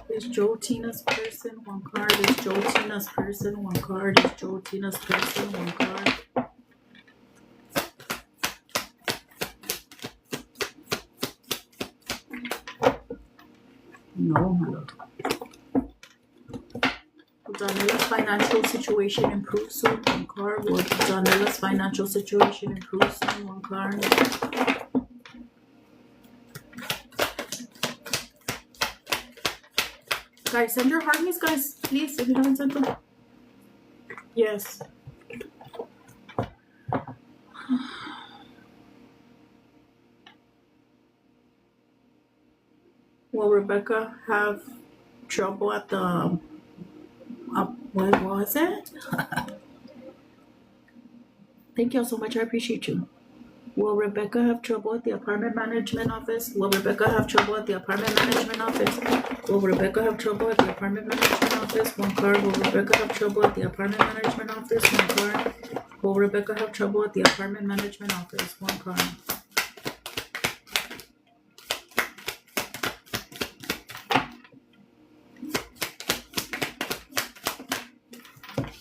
Is Joe Tina's person? One card. Is Joe Tina's person? One card. Is Joe Tina's person? One card. No, my lord. Will Daniela's financial situation improve soon? One card. Will Daniela's financial situation improve soon? One card. Guys, send your heart me's, guys. Please, if you haven't sent them. Yes. Will Rebecca have trouble at the... what was it? Thank y'all so much. I appreciate you. Will Rebecca have trouble at the apartment management office? Will Rebecca have trouble at the apartment management office? Will Rebecca have trouble at the apartment management office? One card. Will Rebecca have trouble at the apartment management office? One card. Will Rebecca have trouble at the apartment management office? One card.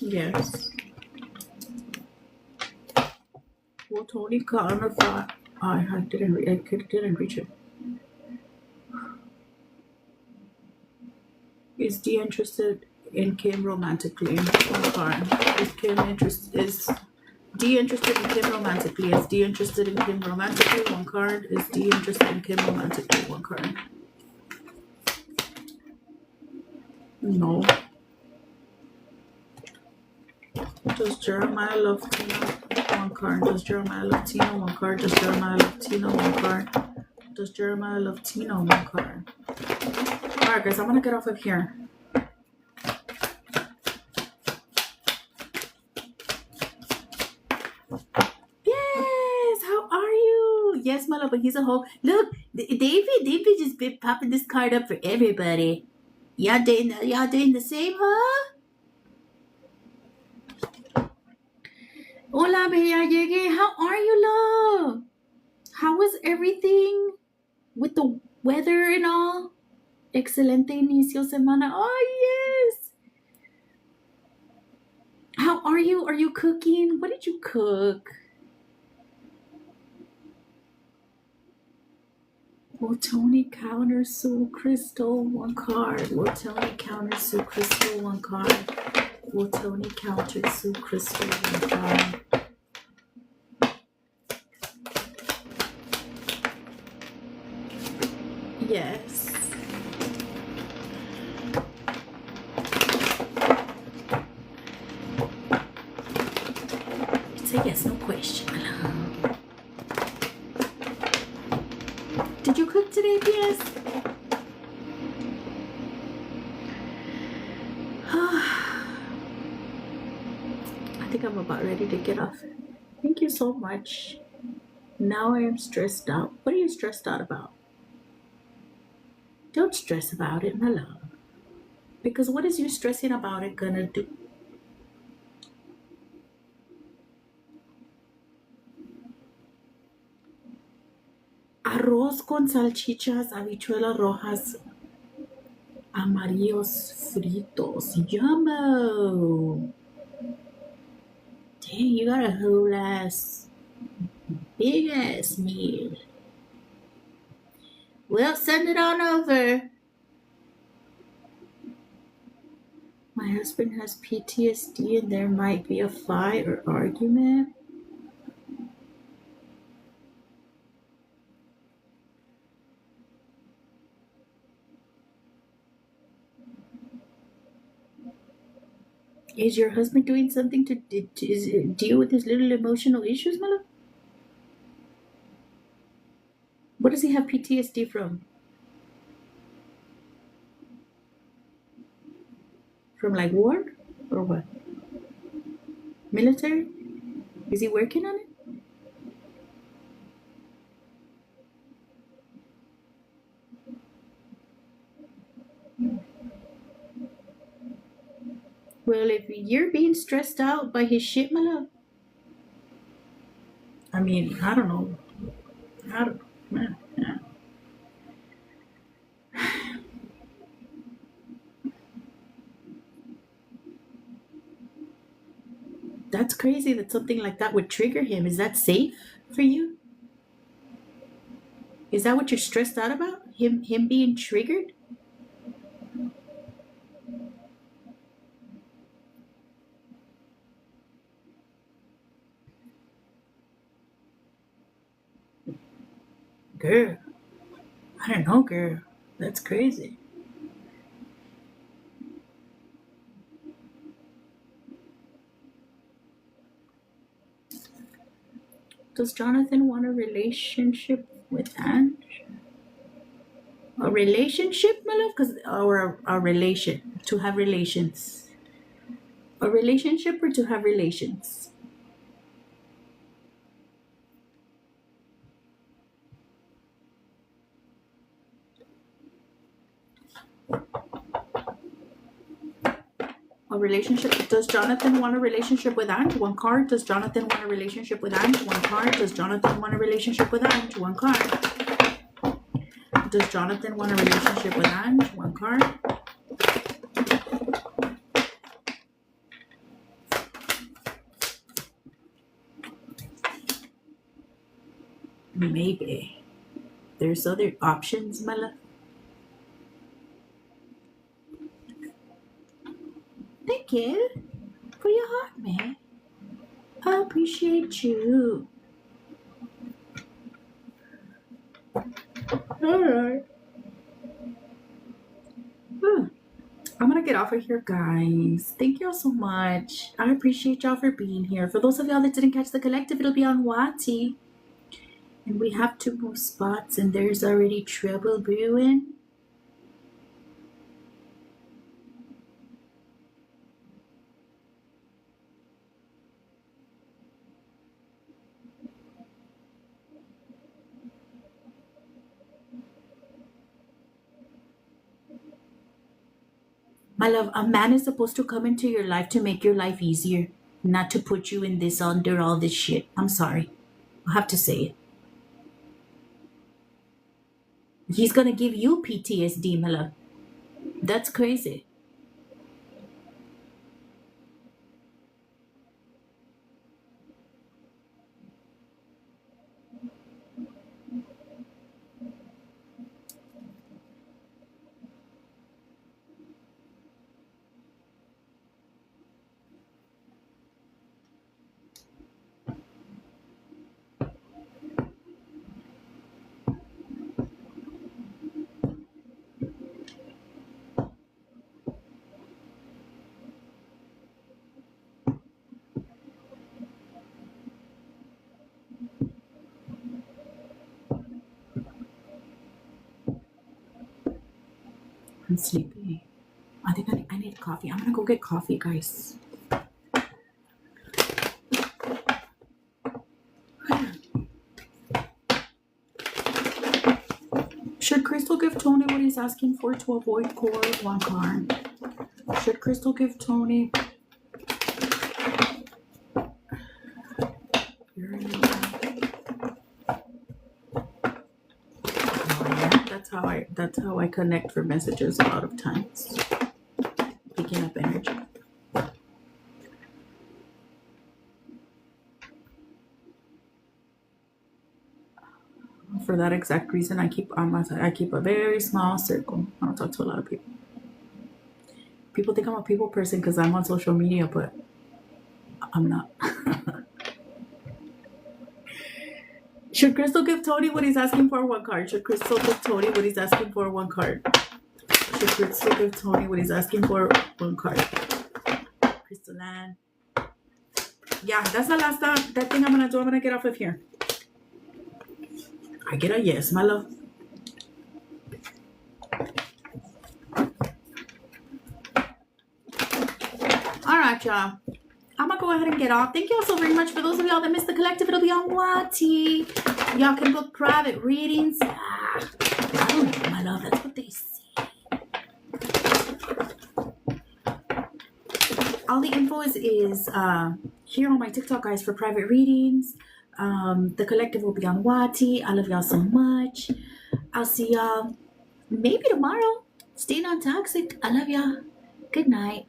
Yes. Well, Tony Connor thought I didn't reach it. Is D interested in Kim romantically? One card. Is D interested in Kim romantically? Is D interested in Kim romantically? One card. Is D interested in Kim romantically? One card. No. Does Jeremiah love Tina? One card. Does Jeremiah love Tina? One card. Does Jeremiah love Tina? One card. Does Jeremiah love Tina? One card. Alright guys, I'm gonna get off of here. Yes, how are you? Yes, my love, but he's a hoe. Look, David just been popping this card up for everybody. Y'all doing the same, huh? Hola, bella llegué. How are you, love? How was everything with the weather and all? Excelente inicio semana. Oh, yes. How are you? Are you cooking? What did you cook? Will Tony counter Sue Crystal? One card. Will Tony counter Sue Crystal? One card. Will Tony counter Sue Crystal? One card. Yes. It's a yes, no question. Did you cook today, PS? I think I'm about ready to get off. Thank you so much. Now I am stressed out. What are you stressed out about? Don't stress about it, my love. Because what is you stressing about it gonna do? Arroz con salchichas, habichuelas rojas, amarillos fritos. Yummo! Dang, you got a whole ass, big ass meal. Well, send it on over. My husband has PTSD and there might be a fight or argument. Is your husband doing something to deal with his little emotional issues, my love? What does he have PTSD from? From like war? Or what? Military? Is he working on it? Well, if you're being stressed out by his shit, my love. I mean, I don't know. Yeah. That's crazy that something like that would trigger him. Is that safe for you? Is that what you're stressed out about? Him being triggered? Girl, I don't know, girl. That's crazy. Does Jonathan want a relationship with Ange? A relationship, my love? Or a relation, to have relations. A relationship or to have relations? A relationship. Does Jonathan want a relationship with Ange? One card. Does Jonathan want a relationship with Ange? One card. Does Jonathan want a relationship with Ange? One card. Does Jonathan want a relationship with Ange? One card. Maybe. There's other options, my love. Thank you for your heart, man. I appreciate you. Alright. I'm gonna get off of here, guys. Thank y'all so much. I appreciate y'all for being here. For those of y'all that didn't catch the collective, it'll be on Wati. And we have 2 more spots, and there's already trouble brewing. My love, a man is supposed to come into your life to make your life easier, not to put you in this under all this shit. I'm sorry. I have to say it. He's gonna give you PTSD, my love. That's crazy. I'm sleepy. I think I need coffee. I'm gonna go get coffee, guys. Should Crystal give Tony what he's asking for to avoid core 1 card? Should Crystal give Tony? That's how I connect for messages a lot of times. Picking up energy. For that exact reason, I keep a very small circle. I don't talk to a lot of people. People think I'm a people person because I'm on social media, but I'm not. Should Crystal give Tony what he's asking for 1 card? Should Crystal give Tony what he's asking for 1 card? Should Crystal give Tony what he's asking for 1 card? Crystal Ann. Yeah, that's the last that thing I'm gonna do. I'm gonna get off of here. I get a yes, my love. All right, y'all. I'm gonna go ahead and get off. Thank y'all so very much. For those of y'all that missed the collective, it'll be on Wati. Y'all can book private readings. I don't know, my love. That's what they say. All the info is here on my TikTok, guys, for private readings. The collective will be on Wati. I love y'all so much. I'll see y'all maybe tomorrow. Stay non-toxic. I love y'all. Good night.